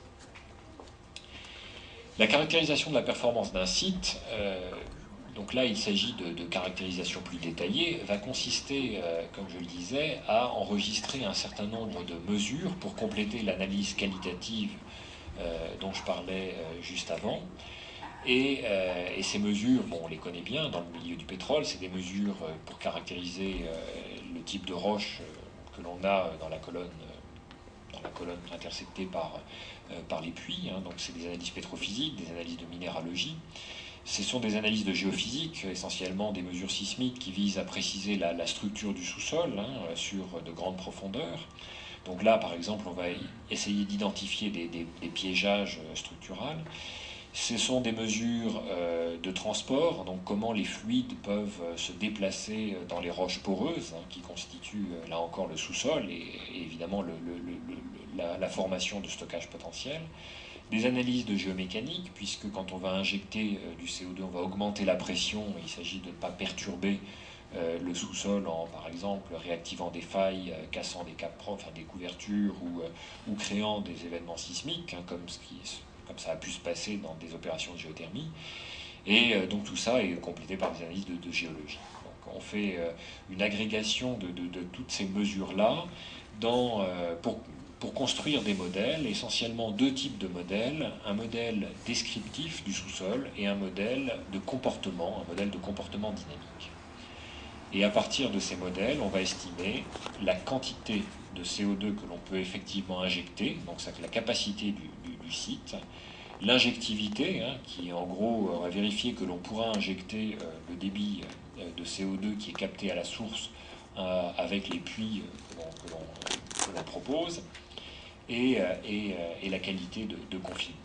La caractérisation de la performance d'un site, donc là il s'agit de caractérisation plus détaillée, va consister, comme je le disais, à enregistrer un certain nombre de mesures pour compléter l'analyse qualitative dont je parlais juste avant. Et ces mesures, on les connaît bien dans le milieu du pétrole, c'est des mesures pour caractériser le type de roche que l'on a dans la colonne intersectée par les puits. Donc c'est des analyses pétrophysiques, des analyses de minéralogie. Ce sont des analyses de géophysique, essentiellement des mesures sismiques qui visent à préciser la structure du sous-sol sur de grandes profondeurs. Donc là, par exemple, on va essayer d'identifier des piégeages structurels. Ce sont des mesures de transport, donc comment les fluides peuvent se déplacer dans les roches poreuses, qui constituent là encore le sous-sol et évidemment la formation de stockage potentiel. Des analyses de géomécanique, puisque quand on va injecter du CO2, on va augmenter la pression, il s'agit de ne pas perturber le sous-sol en, par exemple, réactivant des failles, cassant des des couvertures ou créant des événements sismiques, comme ça a pu se passer dans des opérations de géothermie. Et donc tout ça est complété par des analyses de géologie. Donc on fait une agrégation de toutes ces mesures-là pour construire des modèles, essentiellement deux types de modèles: un modèle descriptif du sous-sol et un modèle de comportement dynamique. Et à partir de ces modèles, on va estimer la quantité de CO2 que l'on peut effectivement injecter, donc c'est la capacité du site, l'injectivité, qui en gros va vérifier que l'on pourra injecter le débit de CO2 qui est capté à la source avec les puits que l'on propose, et la qualité de confinement.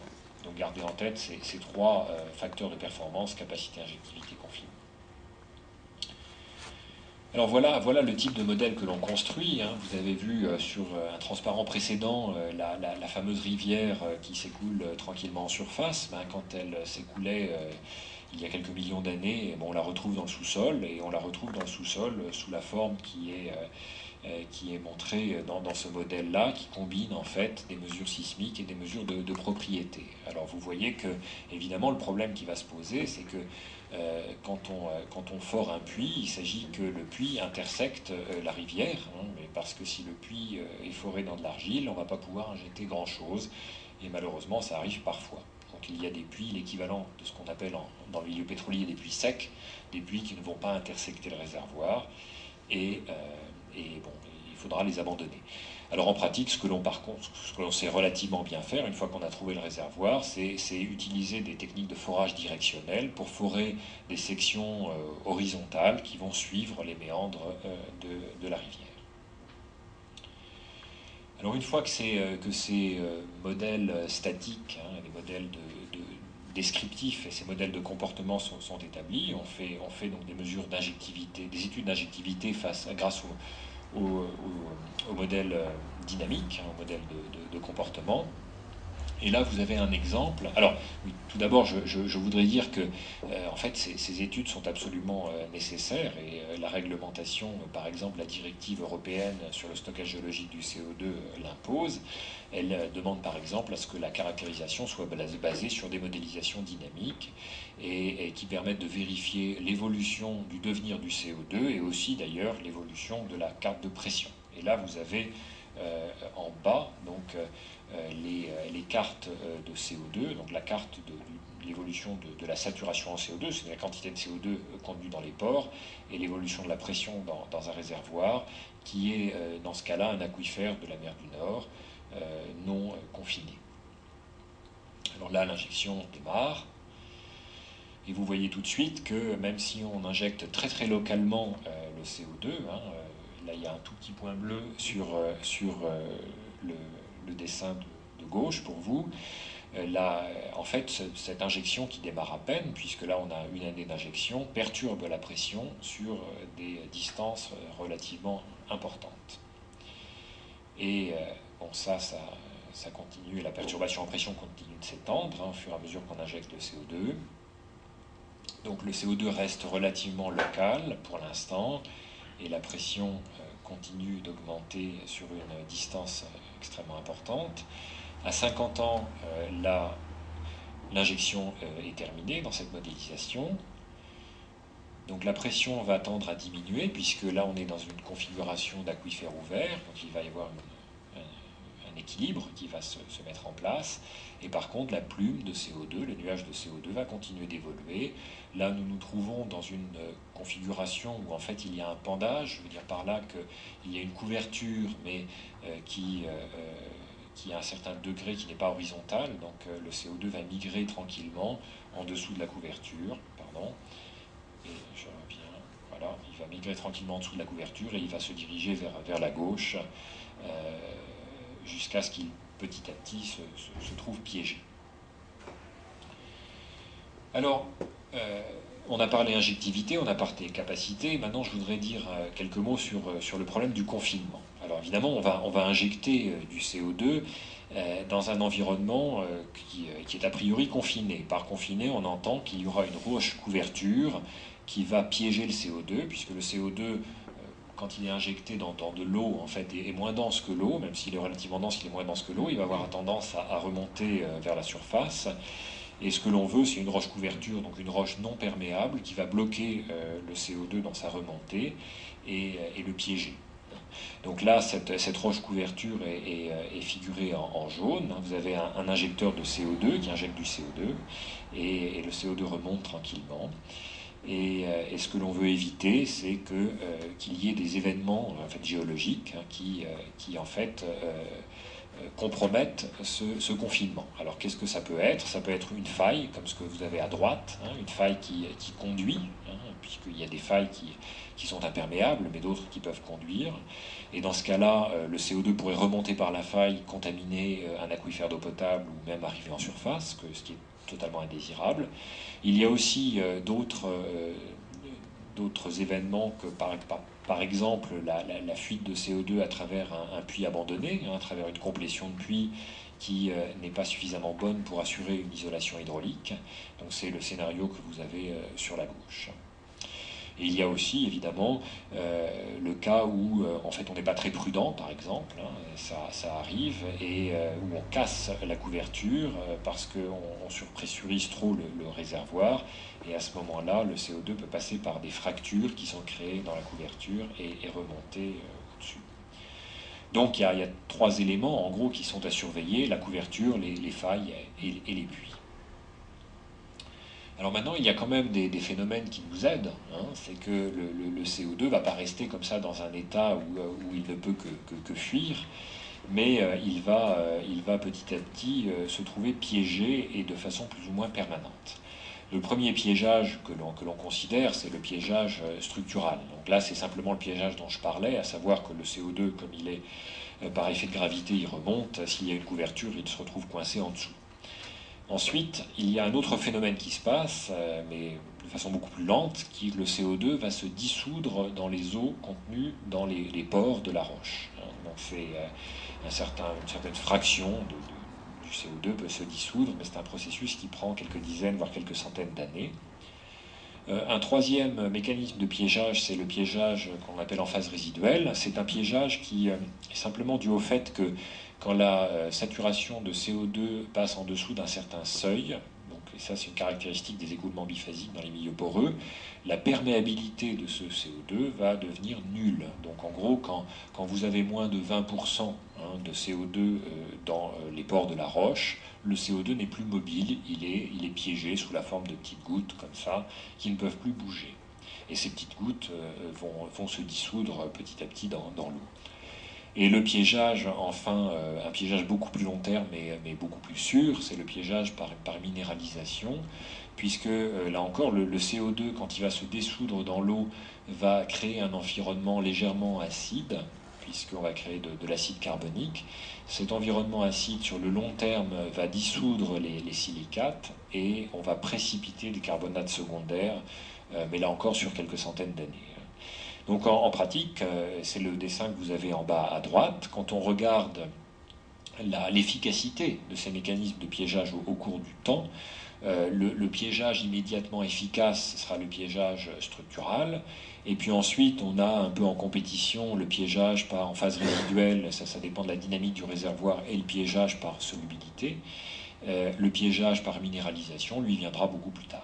Donc gardez en tête ces trois facteurs de performance: capacité, injectivité, confinement. Alors voilà le type de modèle que l'on construit. Vous avez vu sur un transparent précédent la fameuse rivière qui s'écoule tranquillement en surface. Quand elle s'écoulait il y a quelques millions d'années, on la retrouve dans le sous-sol, et on la retrouve dans le sous-sol sous la forme qui est montrée dans ce modèle-là, qui combine en fait des mesures sismiques et des mesures de propriété. Alors vous voyez que, évidemment, le problème qui va se poser, c'est que quand on fore un puits, il s'agit que le puits intersecte la rivière, mais parce que si le puits est foré dans de l'argile, on ne va pas pouvoir injecter grand-chose, et malheureusement ça arrive parfois. Donc il y a des puits, l'équivalent de ce qu'on appelle dans le milieu pétrolier des puits secs, des puits qui ne vont pas intersecter le réservoir, et bon, il faudra les abandonner. Alors en pratique, ce que l'on sait relativement bien faire, une fois qu'on a trouvé le réservoir, c'est utiliser des techniques de forage directionnel pour forer des sections horizontales qui vont suivre les méandres de la rivière. Alors une fois que ces modèles statiques, les modèles descriptifs et ces modèles de comportement sont établis, on fait donc des mesures d'injectivité, des études d'injectivité grâce au modèle dynamique, au modèle de comportement. Et là, vous avez un exemple. Alors, oui, tout d'abord, je voudrais dire que, en fait, ces études sont absolument nécessaires, et la réglementation, par exemple, la directive européenne sur le stockage géologique du CO2 l'impose. Elle demande, par exemple, à ce que la caractérisation soit basée sur des modélisations dynamiques et qui permettent de vérifier l'évolution du devenir du CO2 et aussi, d'ailleurs, l'évolution de la carte de pression. Et là, vous avez en bas, donc, les cartes de CO2, donc la carte de l'évolution de la saturation en CO2, c'est la quantité de CO2 contenue dans les pores, et l'évolution de la pression dans un réservoir, qui est dans ce cas-là un aquifère de la mer du Nord, non confiné. Alors là, l'injection démarre, et vous voyez tout de suite que même si on injecte très très localement le CO2, là il y a un tout petit point bleu sur le dessin de gauche pour vous. Là, en fait, cette injection qui démarre à peine, puisque là on a une année d'injection, perturbe la pression sur des distances relativement importantes. Et bon, ça continue, et la perturbation en pression continue de s'étendre au fur et à mesure qu'on injecte le CO2. Donc le CO2 reste relativement local pour l'instant, et la pression continue d'augmenter sur une distance extrêmement importante. À 50 ans, l'injection est terminée dans cette modélisation. Donc la pression va tendre à diminuer, puisque là on est dans une configuration d'aquifère ouvert, donc il va y avoir un équilibre qui va se mettre en place. Et par contre, la plume de CO2, le nuage de CO2 va continuer d'évoluer. Là, nous nous trouvons dans une configuration où en fait il y a un pendage. Je veux dire par là qu'il y a une couverture, mais qui a un certain degré qui n'est pas horizontal. Donc le CO2 va migrer tranquillement en dessous de la couverture. Pardon. Et je reviens. Voilà, il va migrer tranquillement en dessous de la couverture et il va se diriger vers la gauche jusqu'à ce qu'il petit à petit se trouve piégé. Alors, on a parlé injectivité, on a parlé capacité. Maintenant, je voudrais dire quelques mots sur le problème du confinement. Alors évidemment, on va injecter du CO2 dans un environnement qui est a priori confiné. Par confiné, on entend qu'il y aura une roche couverture qui va piéger le CO2, puisque le CO2, quand il est injecté dans de l'eau, en fait, est moins dense que l'eau. Même s'il est relativement dense, il est moins dense que l'eau. Il va avoir tendance à remonter vers la surface. Et ce que l'on veut, c'est une roche couverture, donc une roche non perméable, qui va bloquer le CO2 dans sa remontée et le piéger. Donc là, cette roche couverture est figurée en jaune. Vous avez un injecteur de CO2 qui injecte du CO2, et le CO2 remonte tranquillement. Et ce que l'on veut éviter, c'est qu'il y ait des événements en fait, géologiques qui en fait compromettent ce confinement. Alors qu'est-ce que ça peut être? Ça peut être une faille, comme ce que vous avez à droite, une faille qui conduit, puisqu'il y a des failles qui sont imperméables, mais d'autres qui peuvent conduire. Et dans ce cas-là, le CO2 pourrait remonter par la faille, contaminer un aquifère d'eau potable ou même arriver en surface, ce qui est totalement indésirable. Il y a aussi d'autres événements que par exemple la fuite de CO2 à travers un puits abandonné, à travers une complétion de puits qui n'est pas suffisamment bonne pour assurer une isolation hydraulique. Donc c'est le scénario que vous avez sur la gauche. Et il y a aussi évidemment le cas où en fait on n'est pas très prudent, par exemple, ça arrive, et où on casse la couverture parce qu'on surpressurise trop le réservoir, et à ce moment-là le CO2 peut passer par des fractures qui sont créées dans la couverture et remonter au-dessus. Donc il y a 3 éléments en gros qui sont à surveiller: la couverture, les failles et les puits. Alors maintenant, il y a quand même des phénomènes qui nous aident. C'est que le CO2 ne va pas rester comme ça dans un état où il ne peut que fuir, mais il va petit à petit se trouver piégé, et de façon plus ou moins permanente. Le premier piégeage que l'on considère, c'est le piégeage structural. Donc là, c'est simplement le piégeage dont je parlais, à savoir que le CO2, comme il est par effet de gravité, il remonte. S'il y a une couverture, il se retrouve coincé en dessous. Ensuite, il y a un autre phénomène qui se passe, mais de façon beaucoup plus lente, qui est que le CO2 va se dissoudre dans les eaux contenues dans les pores de la roche. Donc c'est une certaine fraction du CO2 peut se dissoudre, mais c'est un processus qui prend quelques dizaines, voire quelques centaines d'années. Un troisième mécanisme de piégeage, c'est le piégeage qu'on appelle en phase résiduelle. C'est un piégeage qui est simplement dû au fait que quand la saturation de CO2 passe en dessous d'un certain seuil, donc, et ça c'est une caractéristique des écoulements biphasiques dans les milieux poreux, la perméabilité de ce CO2 va devenir nulle. Donc en gros, quand vous avez moins de 20% de CO2 dans les pores de la roche, le CO2 n'est plus mobile, il est piégé sous la forme de petites gouttes comme ça, qui ne peuvent plus bouger. Et ces petites gouttes vont se dissoudre petit à petit dans l'eau. Et le piégeage, enfin, un piégeage beaucoup plus long terme, mais beaucoup plus sûr, c'est le piégeage par minéralisation, puisque là encore, le CO2, quand il va se dissoudre dans l'eau, va créer un environnement légèrement acide, puisqu'on va créer de l'acide carbonique. Cet environnement acide, sur le long terme, va dissoudre les silicates, et on va précipiter des carbonates secondaires, mais là encore sur quelques centaines d'années. Donc en pratique, c'est le dessin que vous avez en bas à droite. Quand on regarde l'efficacité de ces mécanismes de piégeage au cours du temps, le piégeage immédiatement efficace sera le piégeage structural. Et puis ensuite, on a un peu en compétition le piégeage en phase résiduelle, ça dépend de la dynamique du réservoir, et le piégeage par solubilité. Le piégeage par minéralisation, lui, viendra beaucoup plus tard.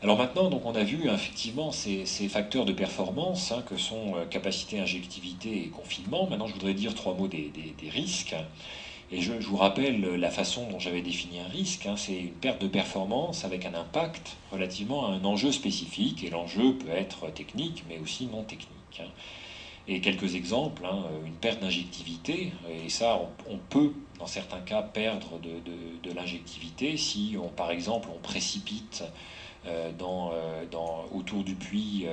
Alors maintenant, donc on a vu effectivement ces facteurs de performance que sont capacité, injectivité et confinement. Maintenant, je voudrais dire 3 mots des risques. Et je vous rappelle la façon dont j'avais défini un risque. C'est une perte de performance avec un impact relativement à un enjeu spécifique. Et l'enjeu peut être technique, mais aussi non technique. Et quelques exemples, une perte d'injectivité, et ça, on peut, dans certains cas, perdre de l'injectivité si, par exemple, on précipite autour du puits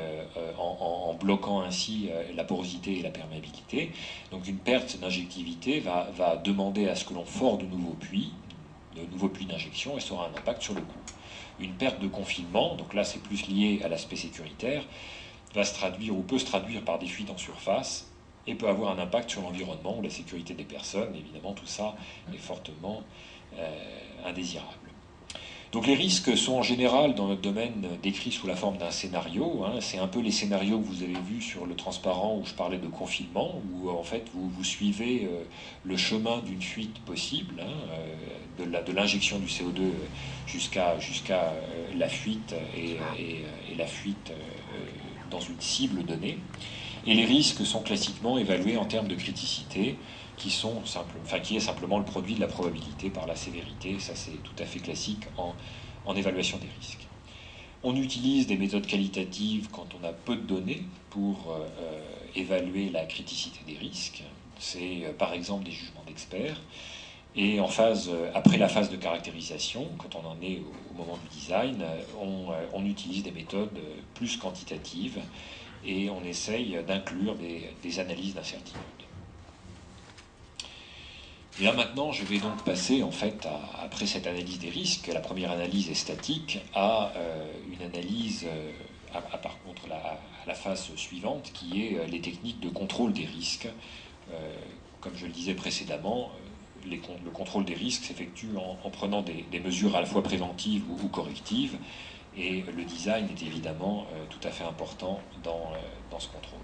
en bloquant ainsi la porosité et la perméabilité. Donc une perte d'injectivité va demander à ce que l'on fore de nouveaux puits d'injection, et ça aura un impact sur le coût. Une perte de confinement, donc là c'est plus lié à l'aspect sécuritaire, va se traduire ou peut se traduire par des fuites en surface et peut avoir un impact sur l'environnement ou la sécurité des personnes. Évidemment, tout ça est fortement indésirable. Donc les risques sont en général dans notre domaine décrits sous la forme d'un scénario. C'est un peu les scénarios que vous avez vus sur le transparent où je parlais de confinement, où en fait vous suivez le chemin d'une fuite possible, de l'injection du CO2 jusqu'à la fuite et la fuite dans une cible donnée. Et les risques sont classiquement évalués en termes de criticité, qui est simplement le produit de la probabilité par la sévérité. Ça, c'est tout à fait classique en évaluation des risques. On utilise des méthodes qualitatives quand on a peu de données pour évaluer la criticité des risques. C'est par exemple des jugements d'experts. Et après la phase de caractérisation, quand on en est au moment du design, on utilise des méthodes plus quantitatives et on essaye d'inclure des analyses d'incertitude. Et là maintenant, je vais donc passer, en fait, après cette analyse des risques, la première analyse est statique, à une analyse, par contre, à la phase suivante, qui est les techniques de contrôle des risques. Comme je le disais précédemment, le contrôle des risques s'effectue en prenant des mesures à la fois préventives ou correctives, et le design est évidemment tout à fait important dans ce contrôle.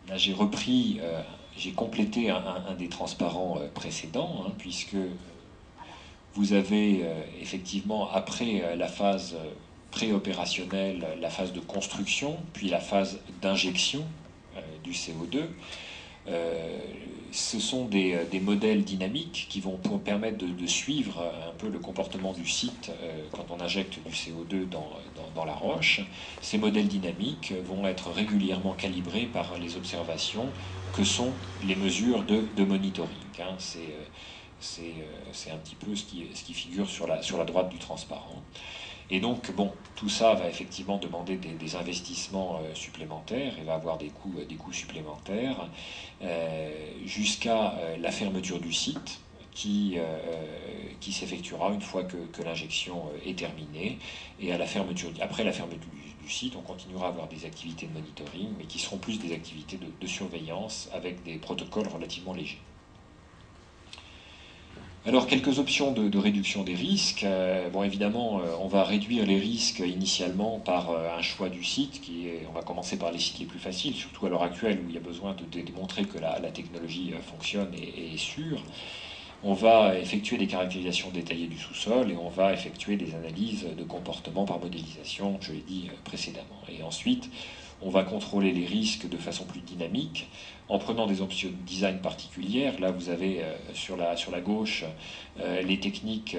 Là, j'ai complété un des transparents précédents, hein, puisque vous avez effectivement, après la phase préopérationnelle, la phase de construction, puis la phase d'injection du CO2. Ce sont des modèles dynamiques qui vont permettre de suivre un peu le comportement du site quand on injecte du CO2 dans la roche. Ces modèles dynamiques vont être régulièrement calibrés par les observations que sont les mesures de monitoring. Hein. C'est un petit peu ce qui figure sur la droite du transparent. Et donc, bon, tout ça va effectivement demander des investissements supplémentaires et va avoir des coûts supplémentaires jusqu'à la fermeture du site qui s'effectuera une fois que l'injection est terminée. Et après la fermeture du site, on continuera à avoir des activités de monitoring, mais qui seront plus des activités de surveillance avec des protocoles relativement légers. Alors, quelques options de réduction des risques. Bon, évidemment, on va réduire les risques initialement par un choix du site, on va commencer par les sites les plus faciles, surtout à l'heure actuelle où il y a besoin de démontrer que la technologie fonctionne et est sûre. On va effectuer des caractérisations détaillées du sous-sol et on va effectuer des analyses de comportement par modélisation, je l'ai dit précédemment. Et ensuite, on va contrôler les risques de façon plus dynamique en prenant des options de design particulières. Là, vous avez sur la gauche les techniques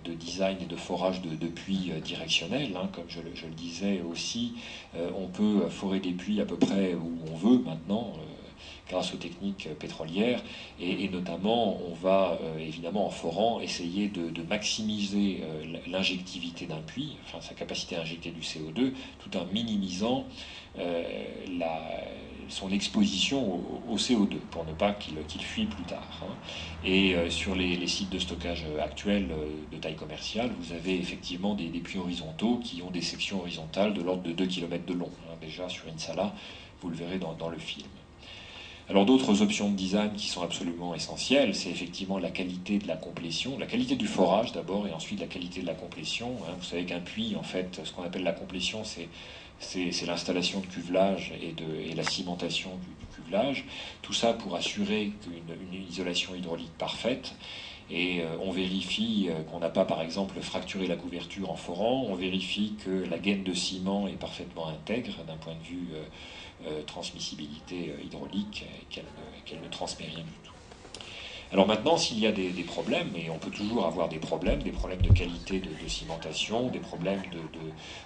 de design et de forage de puits directionnels. Hein, comme je le disais aussi, on peut forer des puits à peu près où on veut maintenant, grâce aux techniques pétrolières, et notamment on va évidemment en forant essayer de maximiser l'injectivité d'un puits, enfin sa capacité à injecter du CO2, tout en minimisant son exposition au CO2 pour ne pas qu'il fuit plus tard. Hein. Et sur les sites de stockage actuels de taille commerciale, vous avez effectivement des puits horizontaux qui ont des sections horizontales de l'ordre de 2 km de long. Hein. Déjà sur Insala, vous le verrez dans le film. Alors d'autres options de design qui sont absolument essentielles, c'est effectivement la qualité de la complétion, la qualité du forage d'abord et ensuite la qualité de la complétion. Hein. Vous savez qu'un puits, en fait, ce qu'on appelle la complétion, c'est l'installation de cuvelage et la cimentation du cuvelage. Tout ça pour assurer une isolation hydraulique parfaite. Et on vérifie qu'on n'a pas, par exemple, fracturé la couverture en forant. On vérifie que la gaine de ciment est parfaitement intègre d'un point de vue transmissibilité hydraulique, et qu'elle ne transmet rien du tout. Alors maintenant, s'il y a des problèmes, et on peut toujours avoir des problèmes de qualité de cimentation, des problèmes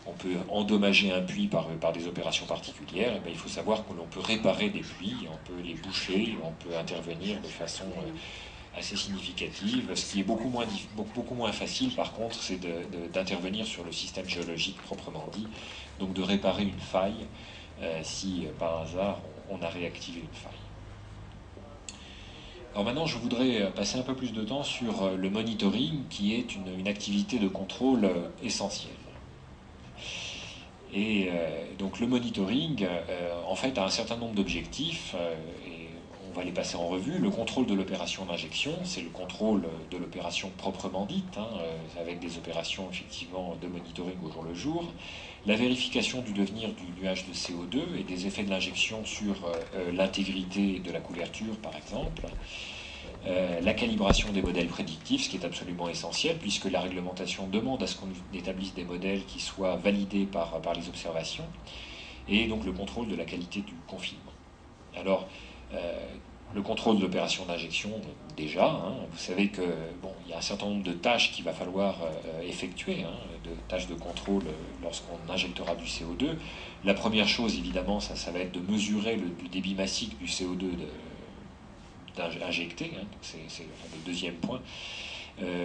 on peut endommager un puits par des opérations particulières, et bien, il faut savoir que l'on peut réparer des puits, on peut les boucher, on peut intervenir de façon assez significative. Ce qui est beaucoup moins facile, par contre, c'est d'intervenir sur le système géologique proprement dit, donc de réparer une faille si par hasard on a réactivé une faille. Alors maintenant, je voudrais passer un peu plus de temps sur le monitoring, qui est une activité de contrôle essentielle. Et donc le monitoring, en fait, a un certain nombre d'objectifs, et on va les passer en revue. Le contrôle de l'opération d'injection, c'est le contrôle de l'opération proprement dite, hein, avec des opérations effectivement de monitoring au jour le jour. La vérification du devenir du nuage de CO2 et des effets de l'injection sur l'intégrité de la couverture, par exemple. La calibration des modèles prédictifs, ce qui est absolument essentiel, puisque la réglementation demande à ce qu'on établisse des modèles qui soient validés par les observations, et donc le contrôle de la qualité du confinement. Alors, le contrôle de l'opération d'injection, déjà, hein, vous savez que bon, il y a un certain nombre de tâches qu'il va falloir effectuer, hein, de tâches de contrôle lorsqu'on injectera du CO2. La première chose, évidemment, ça va être de mesurer le débit massique du CO2 injecté, hein, c'est le deuxième point.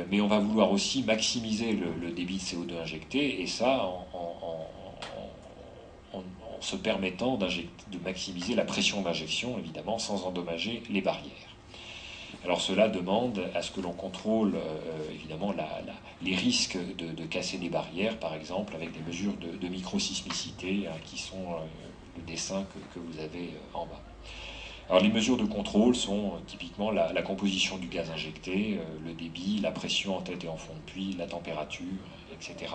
Mais on va vouloir aussi maximiser le débit de CO2 injecté, et ça en se permettant de maximiser la pression d'injection, évidemment, sans endommager les barrières. Alors cela demande à ce que l'on contrôle évidemment les risques de casser des barrières, par exemple, avec des mesures de microsismicité, hein, qui sont le dessin que vous avez en bas. Alors les mesures de contrôle sont typiquement la composition du gaz injecté, le débit, la pression en tête et en fond de puits, la température, etc.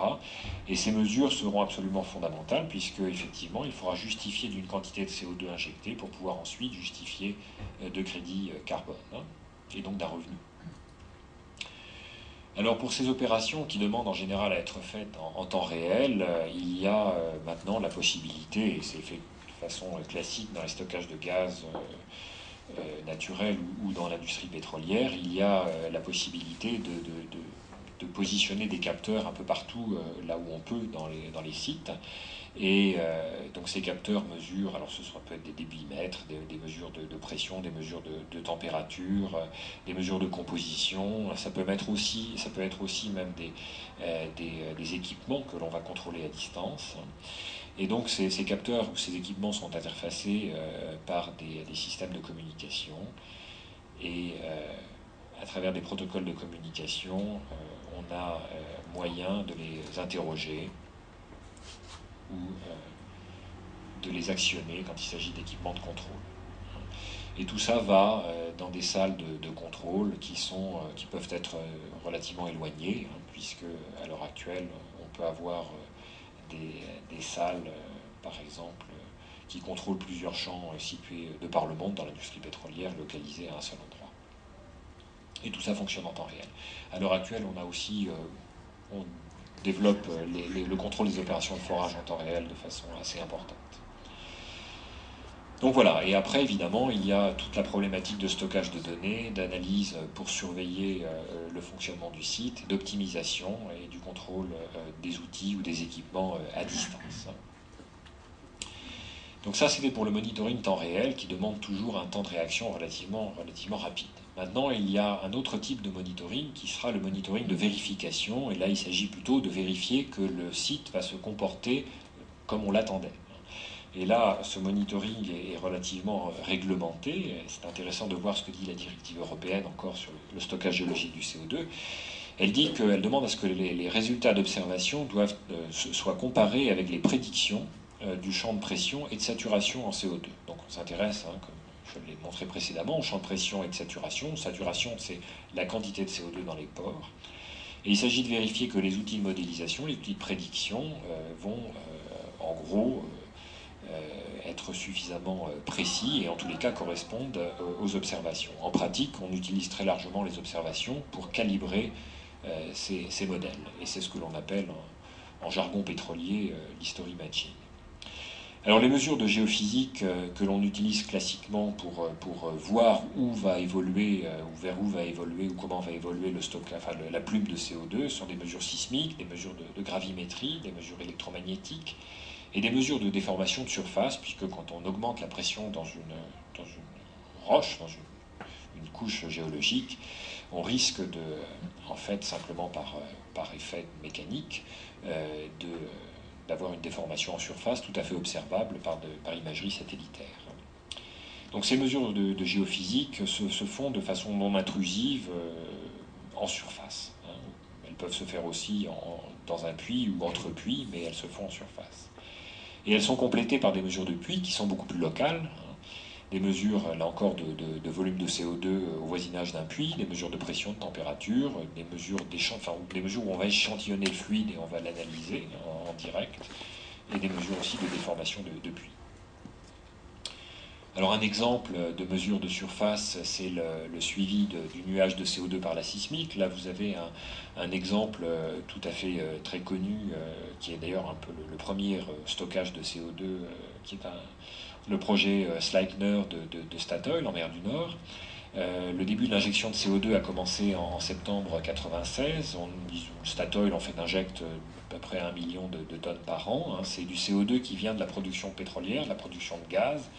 Et ces mesures seront absolument fondamentales puisque effectivement il faudra justifier d'une quantité de CO2 injecté pour pouvoir ensuite justifier de crédit carbone, hein, et donc d'un revenu. Alors pour ces opérations qui demandent en général à être faites en temps réel, il y a maintenant la possibilité, et c'est fait de façon classique dans les stockages de gaz naturel ou dans l'industrie pétrolière, il y a la possibilité de positionner des capteurs un peu partout là où on peut dans les sites. Et donc ces capteurs mesurent, alors ce peut être des débitmètres, des mesures de pression, des mesures de température, des mesures de composition. Ça peut être aussi même des équipements que l'on va contrôler à distance. Et donc ces capteurs ou ces équipements sont interfacés par des systèmes de communication. Et à travers des protocoles de communication, on a moyen de les interroger ou de les actionner quand il s'agit d'équipements de contrôle. Et tout ça va dans des salles de contrôle qui peuvent être relativement éloignées, hein, puisque à l'heure actuelle, on peut avoir des salles, par exemple, qui contrôlent plusieurs champs situés de par le monde dans l'industrie pétrolière, localisés à un seul endroit. Et tout ça fonctionne en temps réel. À l'heure actuelle, on développe le contrôle des opérations de forage en temps réel de façon assez importante. Donc voilà, et après évidemment il y a toute la problématique de stockage de données, d'analyse pour surveiller le fonctionnement du site, d'optimisation et du contrôle des outils ou des équipements à distance. Donc ça c'était pour le monitoring temps réel qui demande toujours un temps de réaction relativement rapide. Maintenant il y a un autre type de monitoring qui sera le monitoring de vérification, et là il s'agit plutôt de vérifier que le site va se comporter comme on l'attendait. Et là, ce monitoring est relativement réglementé. C'est intéressant de voir ce que dit la directive européenne encore sur le stockage géologique du CO2. Elle dit qu'elle demande à ce que les résultats d'observation soient comparés avec les prédictions du champ de pression et de saturation en CO2. Donc on s'intéresse, hein, comme je l'ai montré précédemment, au champ de pression et de saturation. Saturation, c'est la quantité de CO2 dans les pores. Et il s'agit de vérifier que les outils de modélisation, les outils de prédiction vont en gros être suffisamment précis et en tous les cas correspondent aux observations. En pratique, on utilise très largement les observations pour calibrer ces modèles. Et c'est ce que l'on appelle en jargon pétrolier l'history matching. Alors les mesures de géophysique que l'on utilise classiquement pour voir où va évoluer, ou vers où va évoluer, ou comment va évoluer la plume de CO2 sont des mesures sismiques, des mesures de gravimétrie, des mesures électromagnétiques, et des mesures de déformation de surface, puisque quand on augmente la pression dans une roche, dans une couche géologique, on risque en fait, simplement par effet mécanique, d'avoir une déformation en surface tout à fait observable par imagerie satellitaire. Donc ces mesures de géophysique se font de façon non intrusive en surface. Hein. Elles peuvent se faire aussi dans un puits ou entre puits, mais elles se font en surface. Et elles sont complétées par des mesures de puits qui sont beaucoup plus locales, hein. Des mesures, là encore, de volume de CO2 au voisinage d'un puits, des mesures de pression, de température, des mesures où on va échantillonner le fluide et on va l'analyser en direct, et des mesures aussi de déformation de puits. Alors un exemple de mesure de surface, c'est le suivi du nuage de CO2 par la sismique. Là, vous avez un exemple tout à fait très connu, qui est d'ailleurs un peu le premier stockage de CO2, qui est le projet Sleipner de Statoil en mer du Nord. Le début de l'injection de CO2 a commencé en septembre 1996. Statoil en fait injecte à peu près 1 million de tonnes par an. Hein. C'est du CO2 qui vient de la production pétrolière, de la production de gaz,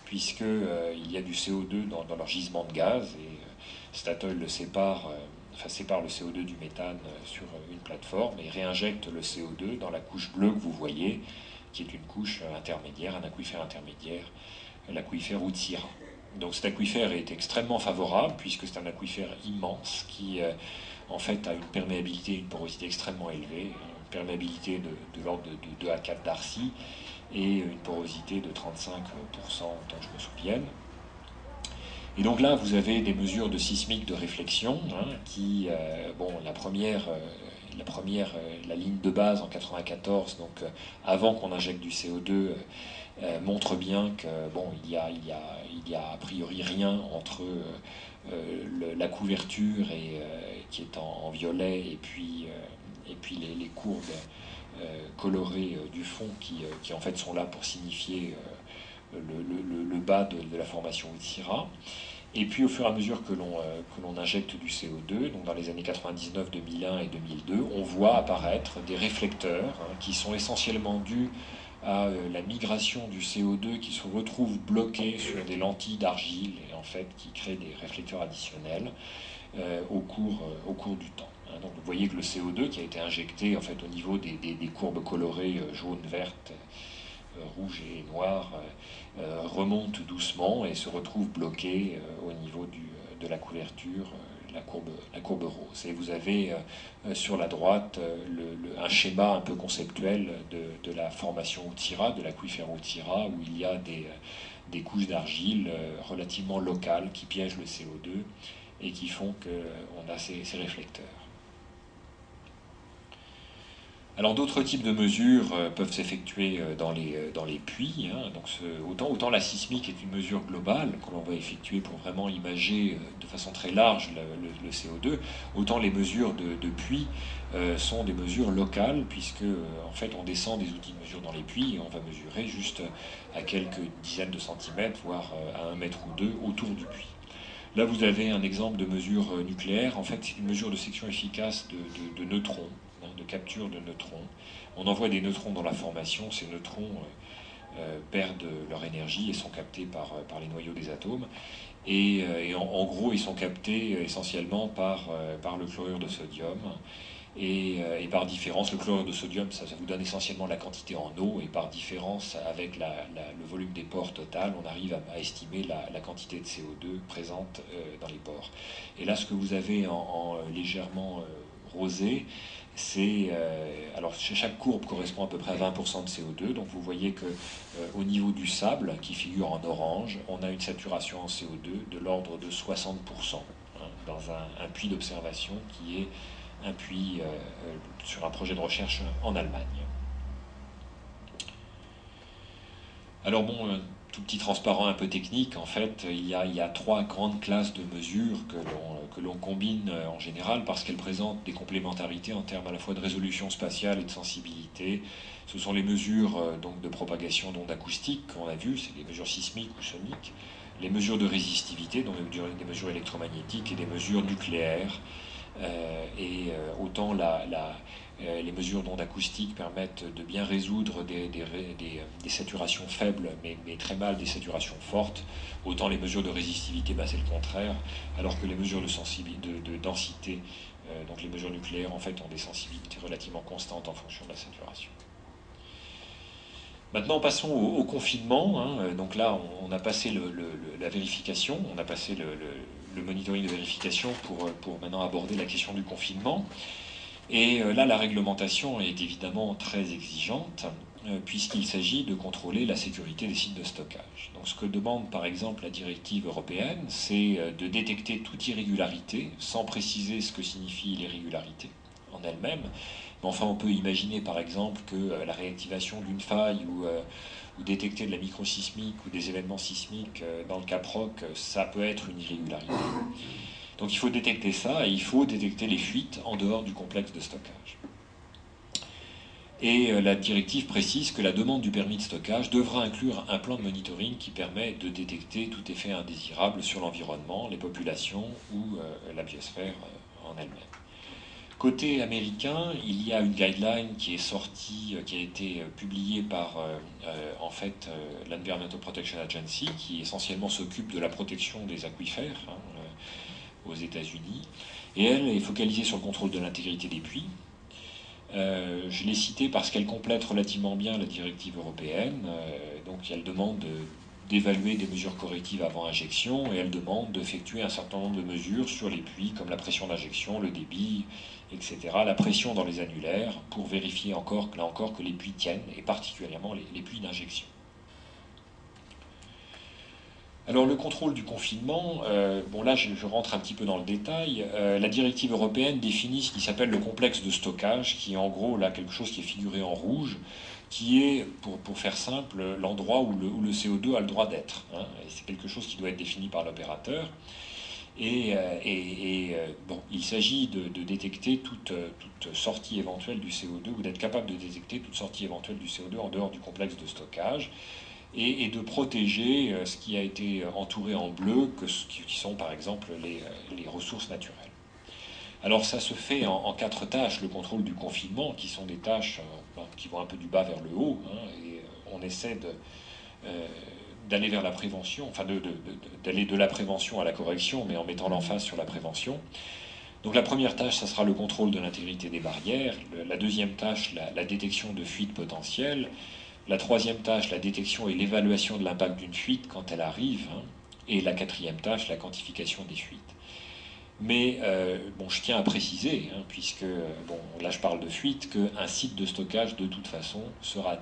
puisqu'il y a du CO2 dans leur gisement de gaz, et Statoil le sépare, sépare le CO2 du méthane sur une plateforme et réinjecte le CO2 dans la couche bleue que vous voyez, qui est une couche intermédiaire, un aquifère intermédiaire, l'aquifère Utsira. Donc cet aquifère est extrêmement favorable, puisque c'est un aquifère immense qui en fait a une perméabilité et une porosité extrêmement élevée, une perméabilité de l'ordre de 2 à 4 Darcy, et une porosité de 35%, autant que je me souvienne. Et donc là, vous avez des mesures de sismique de réflexion, hein, qui, bon, la ligne de base en 94, donc avant qu'on injecte du CO2, montre bien que bon, il y a a priori rien entre la couverture qui est en violet et puis les courbes colorées du fond qui en fait sont là pour signifier le bas de la formation Utsira. Et puis au fur et à mesure que l'on injecte du CO2, donc dans les années 99, 2001 et 2002, on voit apparaître des réflecteurs, hein, qui sont essentiellement dus à la migration du CO2 qui se retrouve bloqué sur des lentilles d'argile et en fait qui créent des réflecteurs additionnels au cours du temps. Hein. Donc vous voyez que le CO2 qui a été injecté en fait au niveau des courbes colorées jaune, verte, rouge et noir remonte doucement et se retrouve bloqué au niveau de la couverture, la courbe rose. Et vous avez sur la droite un schéma un peu conceptuel de la formation Utsira, de l'aquifère Utsira, où il y a des couches d'argile relativement locales qui piègent le CO2 et qui font qu'on a ces réflecteurs. Alors d'autres types de mesures peuvent s'effectuer dans les puits. Hein. Donc autant la sismique est une mesure globale que l'on va effectuer pour vraiment imager de façon très large le CO2, autant les mesures de puits sont des mesures locales, puisque en fait on descend des outils de mesure dans les puits et on va mesurer juste à quelques dizaines de centimètres, voire à 1 mètre ou 2 autour du puits. Là, vous avez un exemple de mesure nucléaire. En fait, c'est une mesure de section efficace de neutrons, hein, de capture de neutrons. On envoie des neutrons dans la formation. Ces neutrons perdent leur énergie et sont captés par les noyaux des atomes. Et en gros, ils sont captés essentiellement par le chlorure de sodium. Et par différence, le chlorure de sodium, ça vous donne essentiellement la quantité en eau, et par différence, avec le volume des pores total, on arrive à estimer la quantité de CO2 présente dans les pores. Et là, ce que vous avez en légèrement rosé, c'est... alors, chaque courbe correspond à peu près à 20% de CO2, donc vous voyez que au niveau du sable, qui figure en orange, on a une saturation en CO2 de l'ordre de 60%, hein, dans un puits d'observation qui est un puits sur un projet de recherche en Allemagne. Alors bon, tout petit transparent un peu technique, en fait, il y a 3 grandes classes de mesures que l'on combine en général parce qu'elles présentent des complémentarités en termes à la fois de résolution spatiale et de sensibilité. Ce sont les mesures donc de propagation d'ondes acoustiques qu'on a vues, c'est les mesures sismiques ou soniques, les mesures de résistivité, donc des mesures électromagnétiques, et des mesures nucléaires. Autant les mesures d'ondes acoustiques permettent de bien résoudre des saturations faibles, mais très mal des saturations fortes, autant les mesures de résistivité, c'est le contraire, alors que les mesures de densité, donc les mesures nucléaires, en fait, ont des sensibilités relativement constantes en fonction de la saturation. Maintenant, passons au confinement. Hein. Donc là, on a passé la vérification, on a passé le monitoring de vérification pour maintenant aborder la question du confinement. Et là, la réglementation est évidemment très exigeante, puisqu'il s'agit de contrôler la sécurité des sites de stockage. Donc ce que demande par exemple la directive européenne, c'est de détecter toute irrégularité, sans préciser ce que signifie l'irrégularité. En elle-même. Mais enfin, on peut imaginer par exemple que la réactivation d'une faille ou détecter de la microsismique ou des événements sismiques dans le caproc, ça peut être une irrégularité. Donc il faut détecter ça et il faut détecter les fuites en dehors du complexe de stockage. Et la directive précise que la demande du permis de stockage devra inclure un plan de monitoring qui permet de détecter tout effet indésirable sur l'environnement, les populations ou la biosphère en elle-même. Côté américain, il y a une guideline qui est sortie, qui a été publiée par en fait l'Environmental Protection Agency, qui essentiellement s'occupe de la protection des aquifères aux États-Unis, et elle est focalisée sur le contrôle de l'intégrité des puits. Je l'ai citée parce qu'elle complète relativement bien la directive européenne, donc elle demande d'évaluer des mesures correctives avant injection et elle demande d'effectuer un certain nombre de mesures sur les puits comme la pression d'injection, le débit, etc., la pression dans les annulaires pour vérifier encore, là encore, que les puits tiennent et particulièrement les puits d'injection. Alors le contrôle du confinement, bon là je rentre un petit peu dans le détail, la directive européenne définit ce qui s'appelle le complexe de stockage, qui est en gros là quelque chose qui est figuré en rouge, qui est, pour faire simple, l'endroit où le CO2 a le droit d'être. Hein, et c'est quelque chose qui doit être défini par l'opérateur. Bon, il s'agit de détecter toute sortie éventuelle du CO2 ou d'être capable de détecter toute sortie éventuelle du CO2 en dehors du complexe de stockage et de protéger ce qui a été entouré en bleu, qui sont par exemple les ressources naturelles. Alors ça se fait en 4 tâches, le contrôle du confinement, qui sont des tâches qui vont un peu du bas vers le haut, hein, et on essaie d'aller vers la prévention, enfin d'aller de la prévention à la correction, mais en mettant l'emphase sur la prévention. Donc la première tâche, ça sera le contrôle de l'intégrité des barrières. La deuxième tâche, la détection de fuites potentielles. La troisième tâche, la détection et l'évaluation de l'impact d'une fuite quand elle arrive. Hein. Et la quatrième tâche, la quantification des fuites. Mais bon, je tiens à préciser, hein, puisque bon, là je parle de fuite, qu'un site de stockage de toute façon sera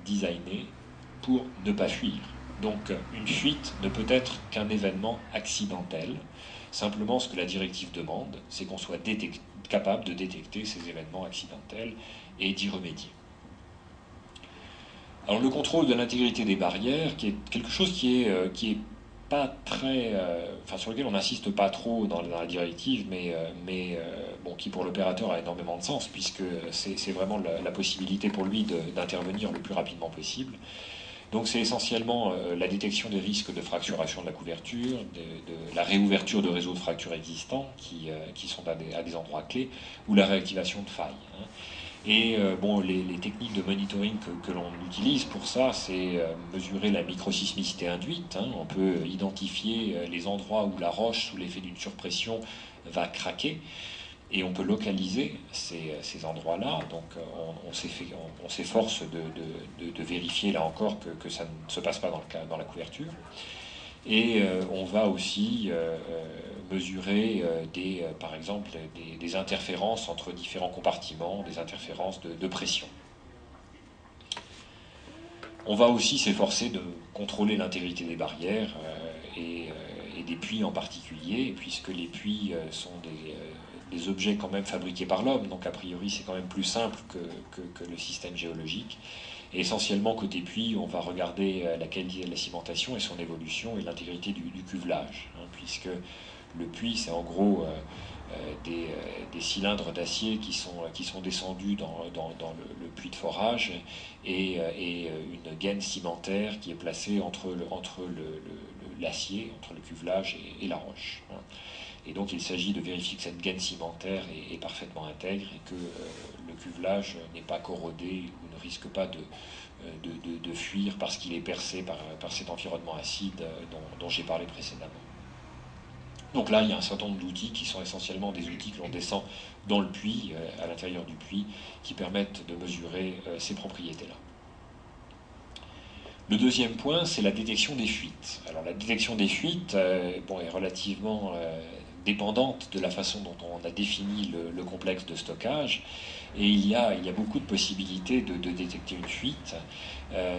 designé pour ne pas fuir. Donc une fuite ne peut être qu'un événement accidentel. Simplement, ce que la directive demande, c'est qu'on soit capable de détecter ces événements accidentels et d'y remédier. Alors le contrôle de l'intégrité des barrières, qui est quelque chose qui est pas très, enfin sur lequel on n'insiste pas trop dans la directive, mais bon, qui pour l'opérateur a énormément de sens puisque c'est vraiment la possibilité pour lui d'intervenir le plus rapidement possible. Donc c'est essentiellement la détection des risques de fracturation de la couverture, de la réouverture de réseaux de fractures existants qui sont à des endroits clés, ou la réactivation de failles. Hein. Et bon, les techniques de monitoring que l'on utilise pour ça, c'est mesurer la microsismicité induite. Hein. On peut identifier les endroits où la roche, sous l'effet d'une surpression, va craquer. Et on peut localiser ces endroits-là. Donc on s'efforce de vérifier là encore que ça ne se passe pas dans la couverture. Et on va aussi mesurer par exemple des interférences entre différents compartiments, des interférences de pression. On va aussi s'efforcer de contrôler l'intégrité des barrières et des puits en particulier, puisque les puits sont des objets quand même fabriqués par l'homme, donc a priori c'est quand même plus simple que le système géologique. Et essentiellement, côté puits, on va regarder la qualité de la cimentation et son évolution et l'intégrité du cuvelage, hein, puisque le puits, c'est en gros des cylindres d'acier qui sont descendus dans le puits de forage et une gaine cimentaire qui est placée entre l'acier, entre le cuvelage et la roche. Hein. Et donc il s'agit de vérifier que cette gaine cimentaire est parfaitement intègre et que le cuvelage n'est pas corrodé ou ne risque pas de fuir parce qu'il est percé par cet environnement acide dont j'ai parlé précédemment. Donc là, il y a un certain nombre d'outils qui sont essentiellement des outils que l'on descend dans le puits, à l'intérieur du puits, qui permettent de mesurer ces propriétés-là. Le deuxième point, c'est la détection des fuites. Alors la détection des fuites est relativement dépendante de la façon dont on a défini le complexe de stockage. Et il y a beaucoup de possibilités de détecter une fuite.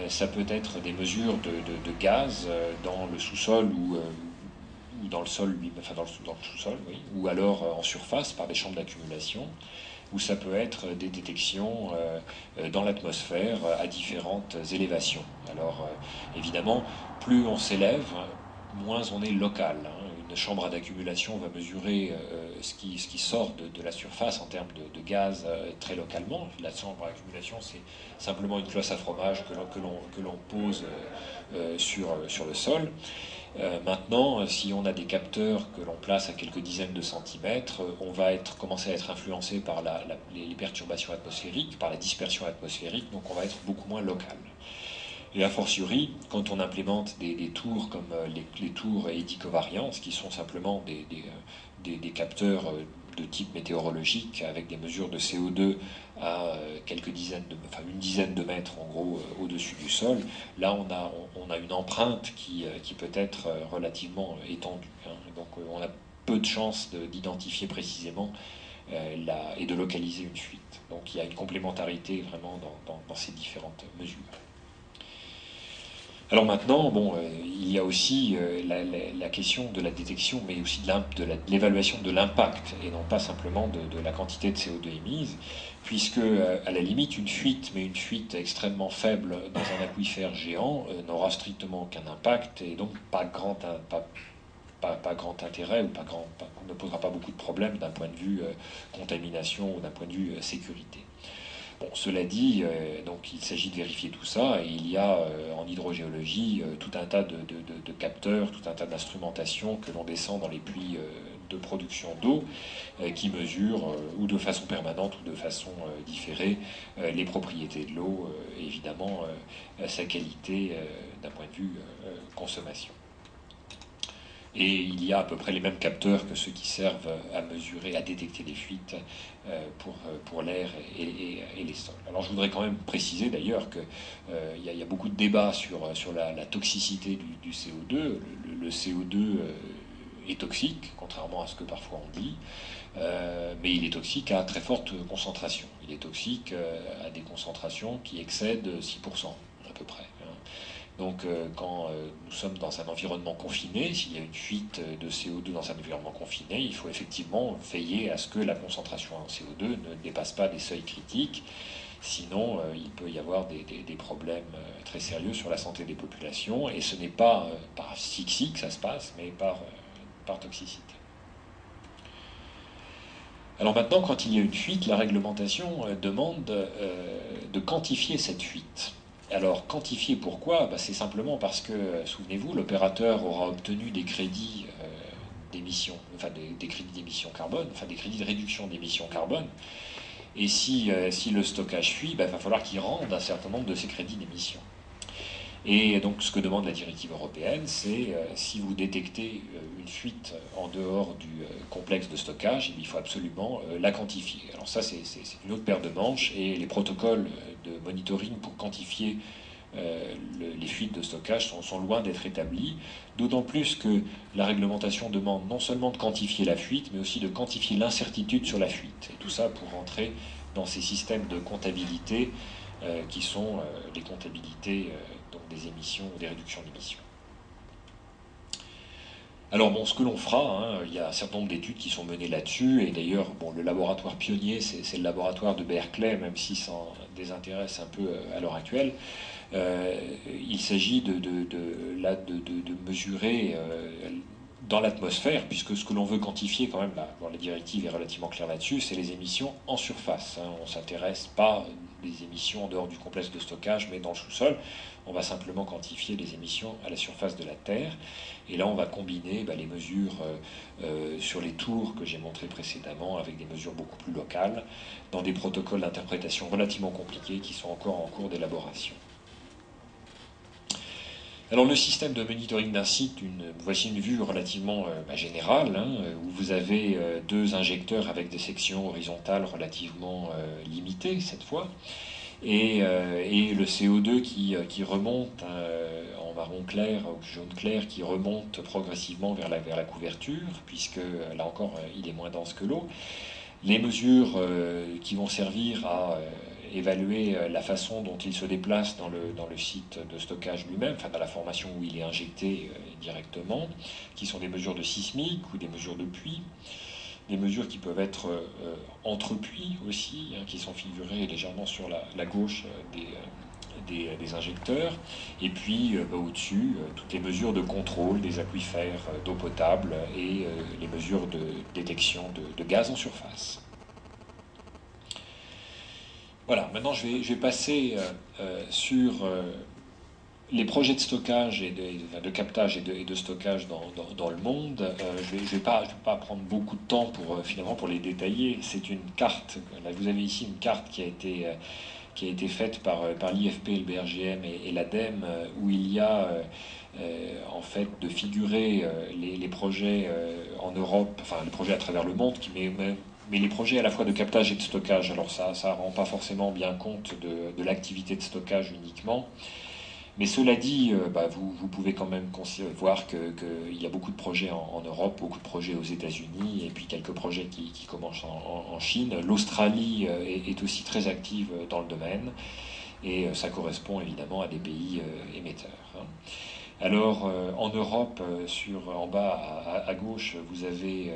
Ça peut être des mesures de gaz dans le sous-sol ou dans le sol, enfin dans le sous-sol, oui, ou alors en surface par des chambres d'accumulation. ou ça peut être des détections dans l'atmosphère à différentes élévations. Alors évidemment, plus on s'élève, moins on est local. Une chambre d'accumulation va mesurer ce qui sort de la surface en termes de gaz très localement. La chambre d'accumulation, c'est simplement une cloche à fromage que l'on pose sur le sol. Maintenant, si on a des capteurs que l'on place à quelques dizaines de centimètres, on va commencer à être influencé par les perturbations atmosphériques, par la dispersion atmosphérique, donc on va être beaucoup moins local. Et a fortiori, quand on implémente des tours comme les tours édicovariance, qui sont simplement des capteurs de type météorologique avec des mesures de CO2 à une dizaine de mètres en gros au-dessus du sol, là on a une empreinte qui peut être relativement étendue. Donc on a peu de chances d'identifier précisément et de localiser une fuite. Donc il y a une complémentarité vraiment dans ces différentes mesures. Alors maintenant, il y a aussi la question de la détection, mais aussi de l'évaluation de l'impact, et non pas simplement de la quantité de CO2 émise, puisque à la limite, une fuite, mais une fuite extrêmement faible dans un aquifère géant, n'aura strictement aucun impact, et donc pas grand intérêt, ou ne posera pas beaucoup de problèmes d'un point de vue contamination ou d'un point de vue sécurité. Bon, cela dit, donc il s'agit de vérifier tout ça, et il y a en hydrogéologie tout un tas de capteurs, tout un tas d'instrumentations que l'on descend dans les puits de production d'eau qui mesurent, ou de façon permanente ou de façon différée, les propriétés de l'eau, et évidemment sa qualité d'un point de vue consommation. Et il y a à peu près les mêmes capteurs que ceux qui servent à mesurer, à détecter les fuites pour l'air et les sols. Alors je voudrais quand même préciser d'ailleurs qu'il y a beaucoup de débats sur la toxicité du CO2. Le CO2 est toxique, contrairement à ce que parfois on dit, mais il est toxique à très forte concentration. Il est toxique à des concentrations qui excèdent 6% à peu près. Donc quand nous sommes dans un environnement confiné, s'il y a une fuite de CO2 dans un environnement confiné, il faut effectivement veiller à ce que la concentration en CO2 ne dépasse pas des seuils critiques. Sinon, il peut y avoir des problèmes très sérieux sur la santé des populations. Et ce n'est pas par asphyxie que ça se passe, mais par toxicité. Alors maintenant, quand il y a une fuite, la réglementation demande de quantifier cette fuite. Alors, quantifier pourquoi? C'est simplement parce que, souvenez-vous, l'opérateur aura obtenu des crédits d'émissions, enfin des crédits d'émissions carbone, enfin des crédits de réduction d'émissions carbone. Et si le stockage fuit, il va falloir qu'il rende un certain nombre de ces crédits d'émissions. Et donc, ce que demande la directive européenne, c'est si vous détectez une fuite en dehors du complexe de stockage, il faut absolument la quantifier. Alors ça, c'est une autre paire de manches, et les protocoles de monitoring pour quantifier les fuites de stockage sont loin d'être établis, d'autant plus que la réglementation demande non seulement de quantifier la fuite, mais aussi de quantifier l'incertitude sur la fuite. Et tout ça pour rentrer dans ces systèmes de comptabilité qui sont les comptabilités donc des émissions ou des réductions d'émissions. Alors ce que l'on fera, il y a un certain nombre d'études qui sont menées là-dessus, et d'ailleurs, le laboratoire pionnier, c'est le laboratoire de Berkeley, même si ça en désintéresse un peu à l'heure actuelle. Il s'agit de mesurer dans l'atmosphère, puisque ce que l'on veut quantifier quand même, la directive est relativement claire là-dessus, c'est les émissions en surface. On ne s'intéresse pas des émissions en dehors du complexe de stockage, mais dans le sous-sol. On va simplement quantifier les émissions à la surface de la Terre. Et là, on va combiner les mesures sur les tours que j'ai montrées précédemment avec des mesures beaucoup plus locales, dans des protocoles d'interprétation relativement compliqués qui sont encore en cours d'élaboration. Alors le système de monitoring d'un site, voici une vue relativement générale, où vous avez deux injecteurs avec des sections horizontales relativement limitées cette fois, et le CO2 qui remonte en marron clair ou jaune clair, qui remonte progressivement vers la couverture, puisque là encore il est moins dense que l'eau. Les mesures qui vont servir à évaluer la façon dont il se déplace dans le site de stockage lui-même, enfin dans la formation où il est injecté directement, qui sont des mesures de sismique ou des mesures de pluie. des mesures qui peuvent être entre puits aussi, hein, qui sont figurées légèrement sur la gauche des injecteurs, et puis au-dessus, toutes les mesures de contrôle des aquifères d'eau potable et les mesures de détection de gaz en surface. Voilà, maintenant je vais passer sur les projets de stockage et de captage et de stockage dans le monde. Je vais pas prendre beaucoup de temps finalement pour les détailler. C'est une carte, là vous avez ici une carte qui a été faite par l'IFP, le BRGM et l'ADEME, où il y a en fait de figurer les projets en Europe, enfin les projets à travers le monde, mais les projets à la fois de captage et de stockage. Alors ça rend pas forcément bien compte de l'activité de stockage uniquement. Mais cela dit, vous pouvez quand même voir qu'il y a beaucoup de projets en Europe, beaucoup de projets aux États-Unis, et puis quelques projets qui commencent en Chine. L'Australie est aussi très active dans le domaine, et ça correspond évidemment à des pays émetteurs. Alors, en Europe, en bas à gauche, vous avez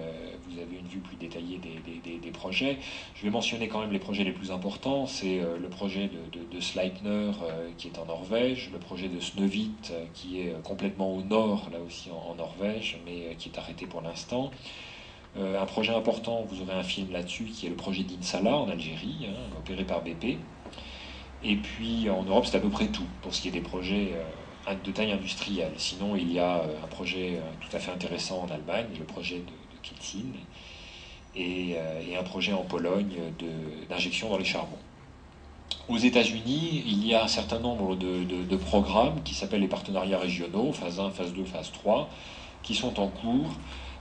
une vue plus détaillée des projets. Je vais mentionner quand même les projets les plus importants. C'est le projet de Sleipner, qui est en Norvège, le projet de Snøhvit, qui est complètement au nord, là aussi en Norvège, mais qui est arrêté pour l'instant. Un projet important, vous aurez un film là-dessus, qui est le projet d'Insala en Algérie, hein, opéré par BP. Et puis, en Europe, c'est à peu près tout, pour ce qui est des projets de taille industrielle. Sinon, il y a un projet tout à fait intéressant en Allemagne, le projet de Kitzin, et un projet en Pologne d'injection dans les charbons. Aux États-Unis, il y a un certain nombre de programmes qui s'appellent les partenariats régionaux, phase 1, phase 2, phase 3, qui sont en cours,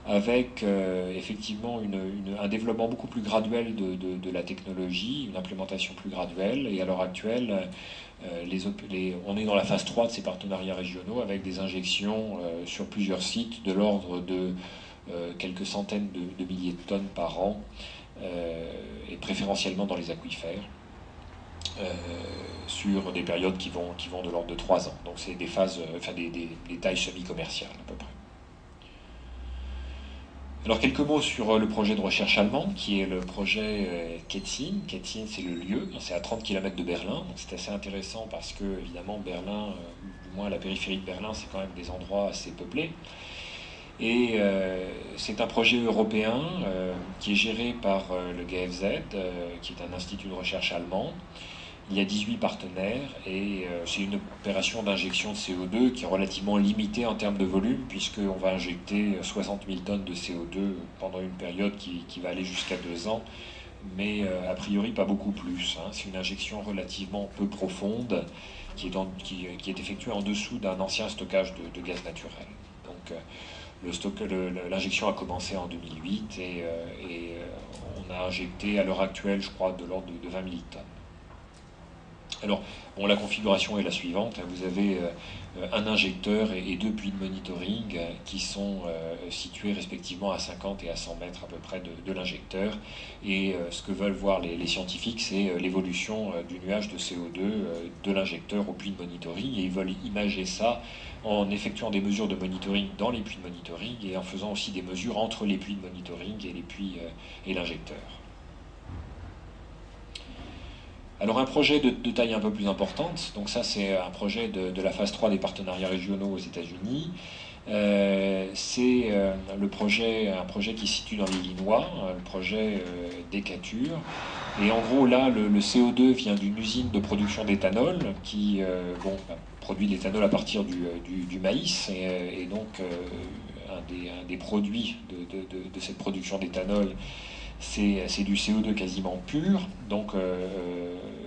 avec effectivement un développement beaucoup plus graduel de la technologie, une implémentation plus graduelle. Et à l'heure actuelle, on est dans la phase 3 de ces partenariats régionaux, avec des injections sur plusieurs sites de l'ordre de quelques centaines de milliers de tonnes par an, et préférentiellement dans les aquifères, sur des périodes qui vont de l'ordre de 3 ans. Donc c'est des phases, des tailles semi-commerciales à peu près. Alors quelques mots sur le projet de recherche allemand, qui est le projet Kitzin. Kitzin, c'est le lieu, c'est à 30 km de Berlin, donc c'est assez intéressant parce que, évidemment, Berlin, ou du moins la périphérie de Berlin, c'est quand même des endroits assez peuplés. Et c'est un projet européen qui est géré par le GFZ, qui est un institut de recherche allemand. Il y a 18 partenaires et c'est une opération d'injection de CO2 qui est relativement limitée en termes de volume, puisqu'on va injecter 60 000 tonnes de CO2 pendant une période qui va aller jusqu'à 2 ans, mais a priori pas beaucoup plus. C'est une injection relativement peu profonde qui est effectuée en dessous d'un ancien stockage de gaz naturel. Donc l'injection a commencé en 2008 et on a injecté à l'heure actuelle, je crois, de l'ordre de 20 000 tonnes. Alors, bon, la configuration est la suivante. Vous avez un injecteur et 2 puits de monitoring qui sont situés respectivement à 50 et à 100 mètres à peu près de l'injecteur. Et ce que veulent voir les scientifiques, c'est l'évolution du nuage de CO2 de l'injecteur au puits de monitoring. Et ils veulent imager ça en effectuant des mesures de monitoring dans les puits de monitoring et en faisant aussi des mesures entre les puits de monitoring et les puits et l'injecteur. Alors un projet de taille un peu plus importante, donc ça c'est un projet de la phase 3 des partenariats régionaux aux États-Unis. C'est un projet qui se situe dans l'Illinois, le projet Decatur. Et en gros là, le CO2 vient d'une usine de production d'éthanol qui produit de l'éthanol à partir du maïs. Et donc un des produits de cette production d'éthanol, c'est du CO2 quasiment pur. Donc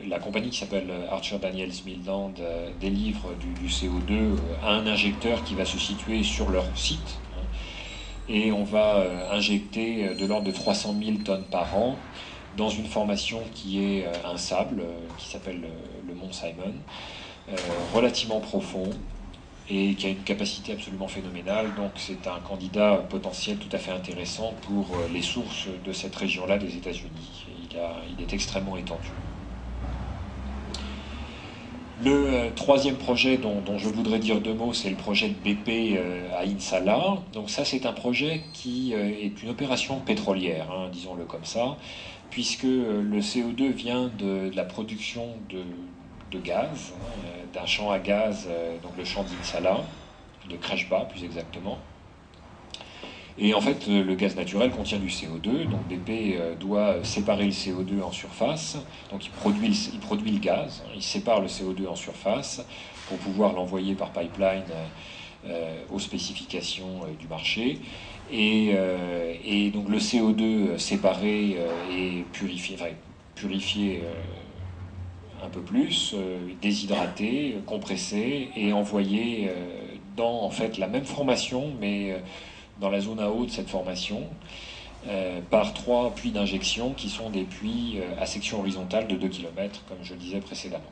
la compagnie qui s'appelle Archer Daniels Midland délivre du CO2 à un injecteur qui va se situer sur leur site. Et on va injecter de l'ordre de 300 000 tonnes par an dans une formation qui est un sable qui s'appelle le Mont Simon, relativement profond, et qui a une capacité absolument phénoménale. Donc c'est un candidat potentiel tout à fait intéressant pour les sources de cette région-là des États-Unis. Il est extrêmement étendu. Le troisième projet dont je voudrais dire deux mots, c'est le projet de BP à In Salah. Donc ça, c'est un projet qui est une opération pétrolière, hein, disons-le comme ça, puisque le CO2 vient de la production de gaz, hein, d'un champ à gaz, donc le champ d'In Salah, de Krechba plus exactement. Et en fait, le gaz naturel contient du CO2, donc BP doit séparer le CO2 en surface, donc il produit le gaz, il sépare le CO2 en surface pour pouvoir l'envoyer par pipeline aux spécifications du marché. Et donc le CO2 séparé et purifié un peu plus, déshydraté, compressé et envoyé dans en fait la même formation, mais dans la zone à eau de cette formation, par 3 puits d'injection qui sont des puits à section horizontale de 2 km, comme je le disais précédemment.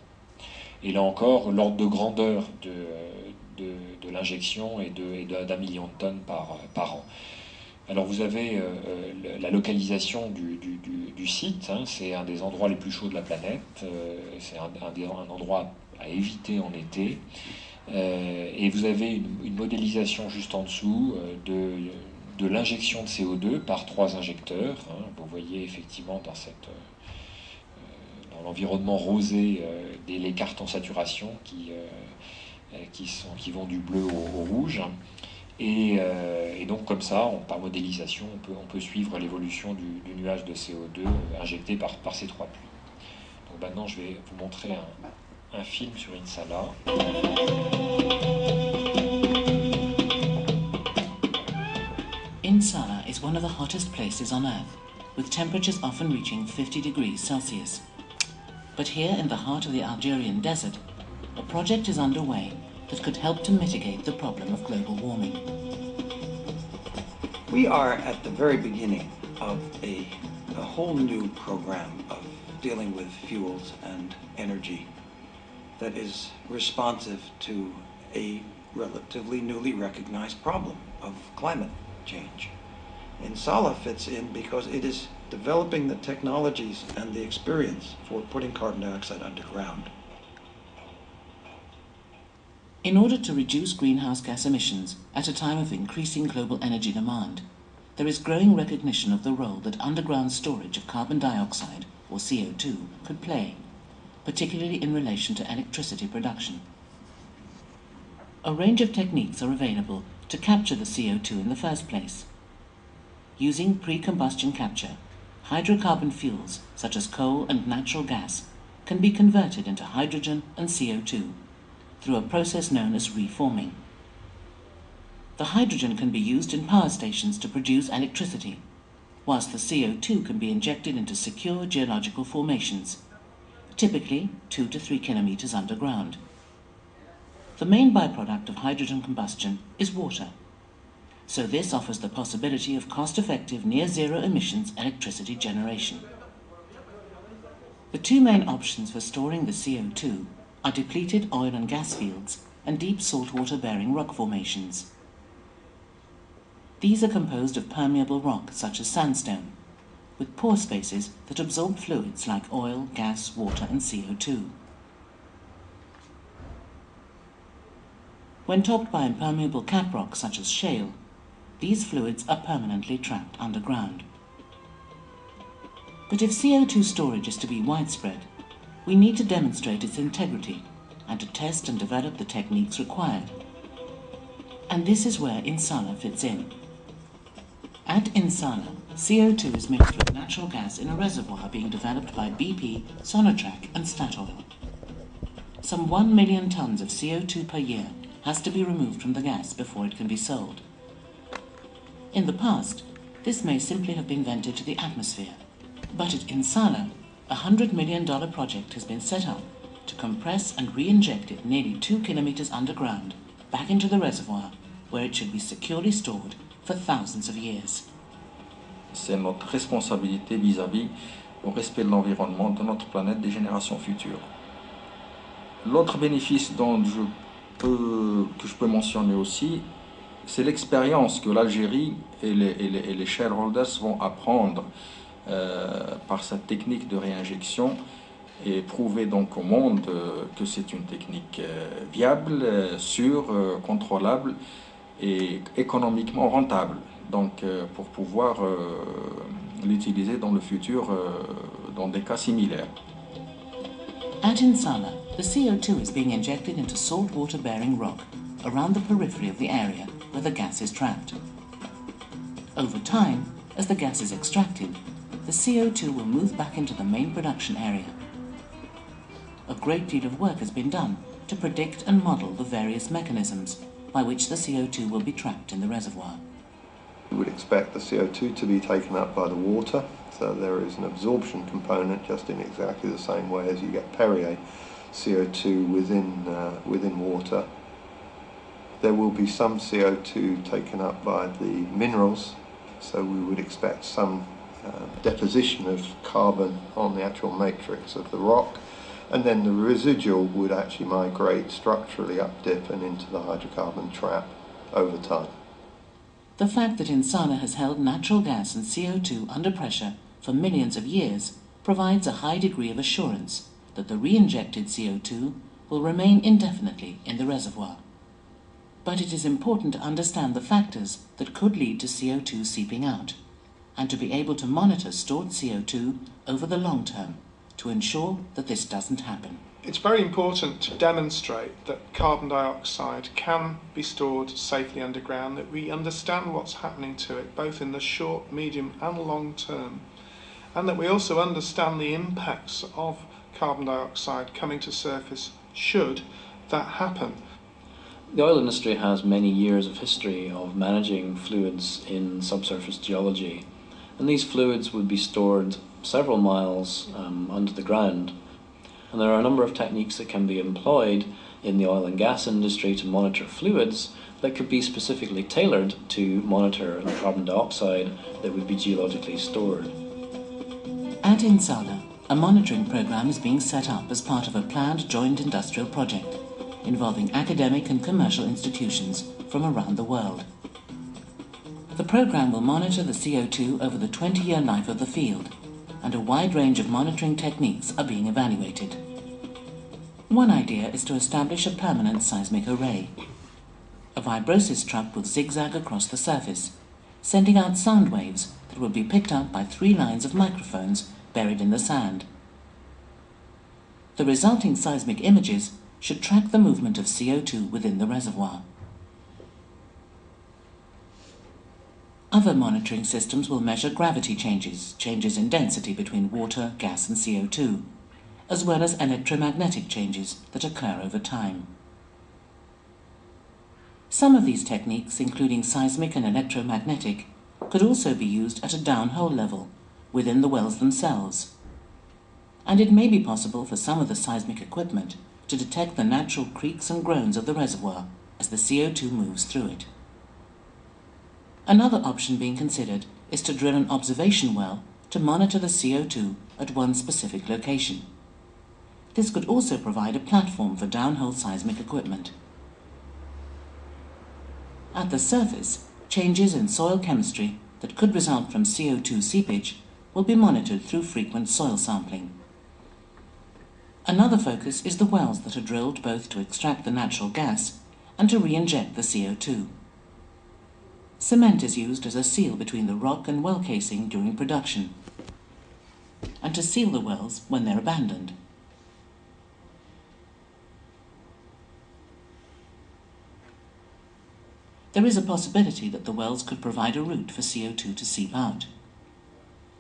Et là encore, l'ordre de grandeur de l'injection est d'1 million de tonnes par an. Alors vous avez la localisation du site, hein, c'est un des endroits les plus chauds de la planète, c'est un endroit à éviter en été. Et vous avez une modélisation juste en dessous de l'injection de CO2 par 3 injecteurs. Hein. Vous voyez effectivement dans l'environnement rosé les cartes en saturation qui vont du bleu au rouge. Et donc comme ça, par modélisation, on peut suivre l'évolution du nuage de CO2 injecté par ces 3 puits. Donc maintenant, je vais vous montrer un film sur In Salah. In Salah is one of the hottest places on Earth, with temperatures often reaching 50 degrees Celsius. But here in the heart of the Algerian desert, a project is underway that could help to mitigate the problem of global warming. We are at the very beginning of a whole new program of dealing with fuels and energy that is responsive to a relatively newly recognized problem of climate change. In Salah fits in because it is developing the technologies and the experience for putting carbon dioxide underground. In order to reduce greenhouse gas emissions at a time of increasing global energy demand, there is growing recognition of the role that underground storage of carbon dioxide, or CO2, could play, particularly in relation to electricity production. A range of techniques are available to capture the CO2 in the first place. Using pre-combustion capture, hydrocarbon fuels such as coal and natural gas can be converted into hydrogen and CO2 through a process known as reforming. The hydrogen can be used in power stations to produce electricity, whilst the CO2 can be injected into secure geological formations, typically 2 to 3 kilometers underground. The main byproduct of hydrogen combustion is water, so this offers the possibility of cost-effective near-zero emissions electricity generation. The 2 main options for storing the CO2 are depleted oil and gas fields and deep saltwater-bearing rock formations. These are composed of permeable rock such as sandstone, with pore spaces that absorb fluids like oil, gas, water and CO2. When topped by impermeable cap rock such as shale, these fluids are permanently trapped underground. But if CO2 storage is to be widespread, we need to demonstrate its integrity and to test and develop the techniques required. And this is where In Salah fits in. At In Salah, CO2 is mixed with natural gas in a reservoir being developed by BP, Sonatrach and Statoil. Some 1 million tons of CO2 per year has to be removed from the gas before it can be sold. In the past, this may simply have been vented to the atmosphere, but at In Salah, a $100 million project has been set up to compress and re-inject it nearly 2 kilometers underground back into the reservoir, where it should be securely stored for thousands of years. C'est notre responsabilité vis-à-vis au respect de l'environnement, de notre planète, des générations futures. L'autre bénéfice que je peux mentionner aussi, c'est l'expérience que l'Algérie et les shareholders vont apprendre par cette technique de réinjection et prouver donc au monde que c'est une technique viable, sûre, contrôlable et économiquement rentable. Donc pour pouvoir l'utiliser dans le futur dans des cas similaires. At Insala, the CO2 is being injected into saltwater-bearing rock around the periphery of the area where the gas is trapped. Over time, as the gas is extracted, the CO2 will move back into the main production area. A great deal of work has been done to predict and model the various mechanisms by which the CO2 will be trapped in the reservoir. We would expect the CO2 to be taken up by the water, so there is an absorption component just in exactly the same way as you get Perrier CO2 within water. There will be some CO2 taken up by the minerals, so we would expect some deposition of carbon on the actual matrix of the rock, and then the residual would actually migrate structurally up dip and into the hydrocarbon trap over time. The fact that Insala has held natural gas and CO2 under pressure for millions of years provides a high degree of assurance that the re-injected CO2 will remain indefinitely in the reservoir. But it is important to understand the factors that could lead to CO2 seeping out, and to be able to monitor stored CO2 over the long term to ensure that this doesn't happen. It's very important to demonstrate that carbon dioxide can be stored safely underground, that we understand what's happening to it both in the short, medium and long term, and that we also understand the impacts of carbon dioxide coming to surface should that happen. The oil industry has many years of history of managing fluids in subsurface geology, and these fluids would be stored several miles under the ground. And there are a number of techniques that can be employed in the oil and gas industry to monitor fluids that could be specifically tailored to monitor the carbon dioxide that would be geologically stored. At Insala, a monitoring program is being set up as part of a planned joint industrial project involving academic and commercial institutions from around the world. The program will monitor the CO2 over the 20-year life of the field, and a wide range of monitoring techniques are being evaluated. One idea is to establish a permanent seismic array. A vibrosis truck will zigzag across the surface, sending out sound waves that will be picked up by 3 lines of microphones buried in the sand. The resulting seismic images should track the movement of CO2 within the reservoir. Other monitoring systems will measure gravity changes in density between water, gas and CO2, as well as electromagnetic changes that occur over time. Some of these techniques, including seismic and electromagnetic, could also be used at a downhole level, within the wells themselves. And it may be possible for some of the seismic equipment to detect the natural creaks and groans of the reservoir as the CO2 moves through it. Another option being considered is to drill an observation well to monitor the CO2 at one specific location. This could also provide a platform for downhole seismic equipment. At the surface, changes in soil chemistry that could result from CO2 seepage will be monitored through frequent soil sampling. Another focus is the wells that are drilled both to extract the natural gas and to re-inject the CO2. Cement is used as a seal between the rock and well casing during production, and to seal the wells when they're abandoned. There is a possibility that the wells could provide a route for CO2 to seep out.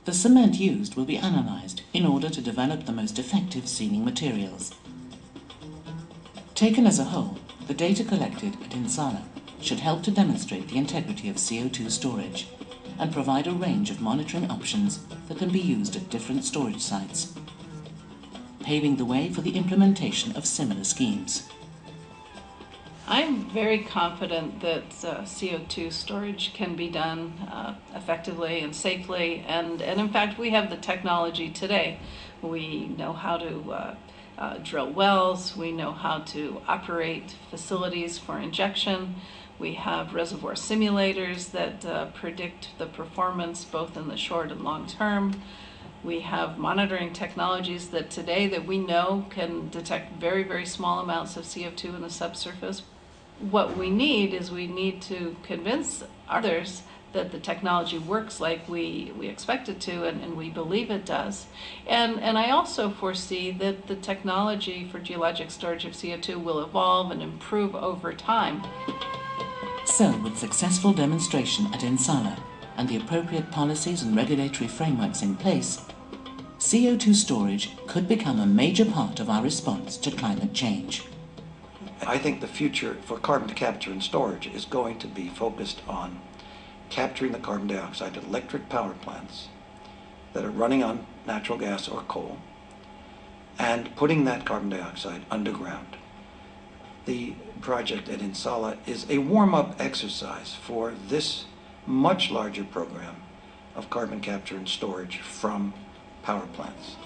The cement used will be analysed in order to develop the most effective sealing materials. Taken as a whole, the data collected at Insala should help to demonstrate the integrity of CO2 storage and provide a range of monitoring options that can be used at different storage sites, paving the way for the implementation of similar schemes. I'm very confident that CO2 storage can be done effectively and safely, and in fact we have the technology today. We know how to drill wells, we know how to operate facilities for injection, we have reservoir simulators that predict the performance both in the short and long term. We have monitoring technologies that today that we know can detect very, very small amounts of CO2 in the subsurface. What we need is we need to convince others that the technology works like we expect it to, and we believe it does. And I also foresee that the technology for geologic storage of CO2 will evolve and improve over time. So, with successful demonstration at Insala and the appropriate policies and regulatory frameworks in place, CO2 storage could become a major part of our response to climate change. I think the future for carbon capture and storage is going to be focused on capturing the carbon dioxide at electric power plants that are running on natural gas or coal and putting that carbon dioxide underground. The project at Insala is a warm-up exercise for this much larger program of carbon capture and storage from power plants.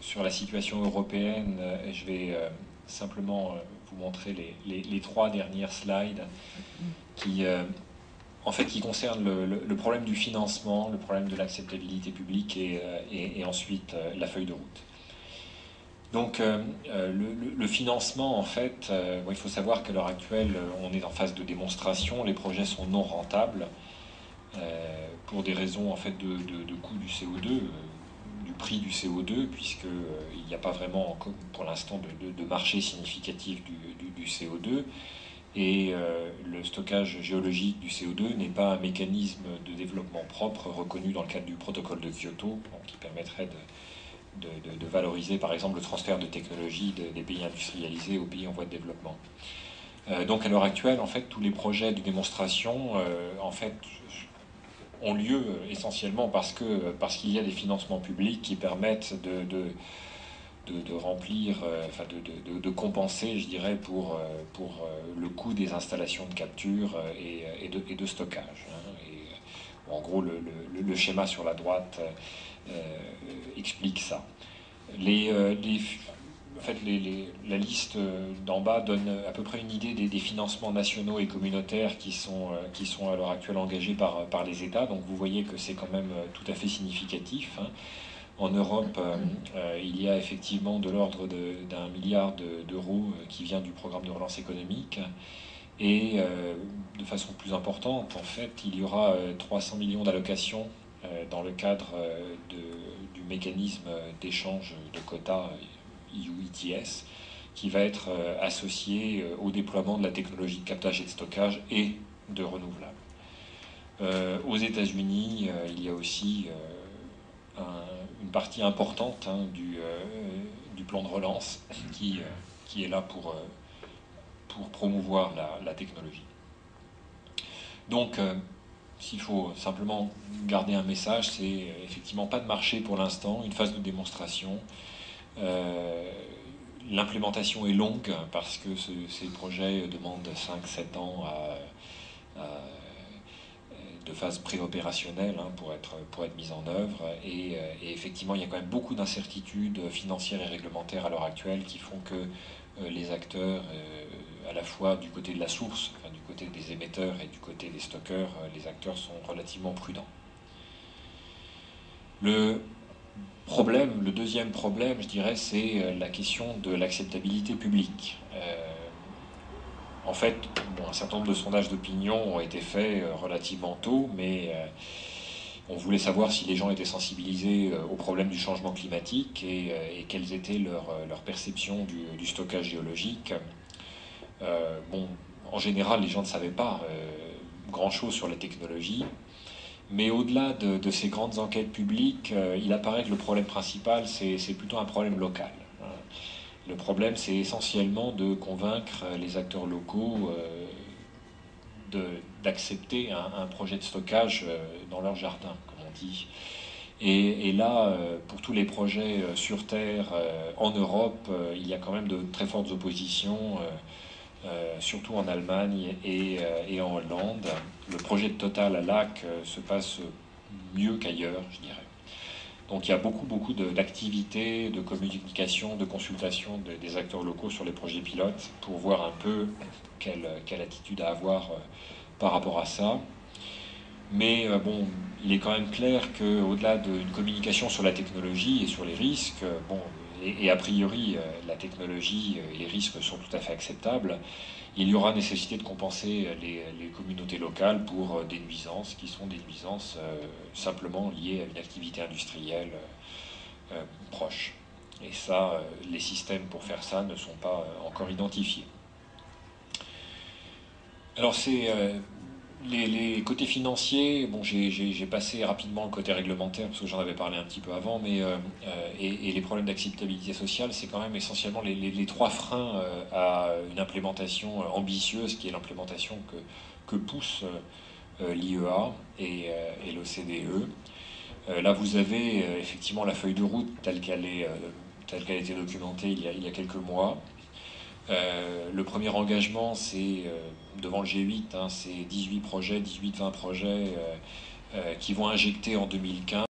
Sur la situation européenne, je vais simplement vous montrer les trois dernières slides qui, en fait, qui concernent le problème du financement, le problème de l'acceptabilité publique et ensuite la feuille de route. Donc le financement, en fait, il faut savoir qu'à l'heure actuelle, on est en phase de démonstration, les projets sont non rentables pour des raisons en fait de coût du CO2, du prix du CO2, puisqu'il n'y a pas vraiment pour l'instant de marché significatif du CO2, et le stockage géologique du CO2 n'est pas un mécanisme de développement propre reconnu dans le cadre du protocole de Kyoto, donc qui permettrait de valoriser par exemple le transfert de technologies des pays industrialisés aux pays en voie de développement. Donc à l'heure actuelle, en fait, tous les projets de démonstration en fait, ont lieu essentiellement parce qu'il y a des financements publics qui permettent de remplir, enfin de compenser, je dirais, pour le coût des installations de capture et de stockage. Et, en gros, le schéma sur la droite explique ça. En fait, la liste d'en bas donne à peu près une idée des financements nationaux et communautaires qui sont à l'heure actuelle engagés par les États. Donc vous voyez que c'est quand même tout à fait significatif. En Europe, il y a effectivement de l'ordre d'1 milliard d'euros qui vient du programme de relance économique. Et de façon plus importante, en fait, il y aura 300 millions d'allocations dans le cadre du mécanisme d'échange de quotas EU ETS, qui va être associé au déploiement de la technologie de captage et de stockage et de renouvelables. Aux États-Unis, il y a aussi une partie importante du plan de relance qui est là pour promouvoir la technologie. Donc, s'il faut simplement garder un message, c'est effectivement pas de marché pour l'instant, une phase de démonstration. L'implémentation est longue parce que ces projets demandent 5-7 ans de phase préopérationnelle pour être mis en œuvre. Et effectivement, il y a quand même beaucoup d'incertitudes financières et réglementaires à l'heure actuelle qui font que les acteurs, à la fois du côté de la source, enfin, du côté des émetteurs et du côté des stockeurs, les acteurs sont relativement prudents. Le deuxième problème, je dirais, c'est la question de l'acceptabilité publique. En fait, un certain nombre de sondages d'opinion ont été faits relativement tôt, mais on voulait savoir si les gens étaient sensibilisés au problème du changement climatique et quelles étaient leurs perceptions du stockage géologique. En général, les gens ne savaient pas grand-chose sur la technologie. Mais au-delà de ces grandes enquêtes publiques, il apparaît que le problème principal, c'est plutôt un problème local. Le problème, c'est essentiellement de convaincre les acteurs locaux d'accepter un projet de stockage dans leur jardin, comme on dit. Et là, pour tous les projets sur Terre en Europe, il y a quand même de très fortes oppositions, surtout en Allemagne et en Hollande. Le projet de Total à Lac se passe mieux qu'ailleurs, je dirais. Donc il y a beaucoup d'activités, de communication, de consultation des acteurs locaux sur les projets pilotes pour voir un peu quelle attitude à avoir par rapport à ça. Mais bon, il est quand même clair qu'au-delà d'une communication sur la technologie et sur les risques, bon, et a priori la technologie et les risques sont tout à fait acceptables, il y aura nécessité de compenser les communautés locales pour des nuisances qui sont des nuisances simplement liées à une activité industrielle proche. Et ça, les systèmes pour faire ça ne sont pas encore identifiés. Alors c'est les côtés financiers, bon, j'ai passé rapidement le côté réglementaire parce que j'en avais parlé un petit peu avant, mais et les problèmes d'acceptabilité sociale, c'est quand même essentiellement les trois freins à une implémentation ambitieuse, qui est l'implémentation que pousse l'IEA et l'OCDE. Là, vous avez effectivement la feuille de route telle qu'elle a été documentée il y a quelques mois. Le premier engagement, c'est devant le G8, hein, c'est 18-20 projets qui vont injecter en 2015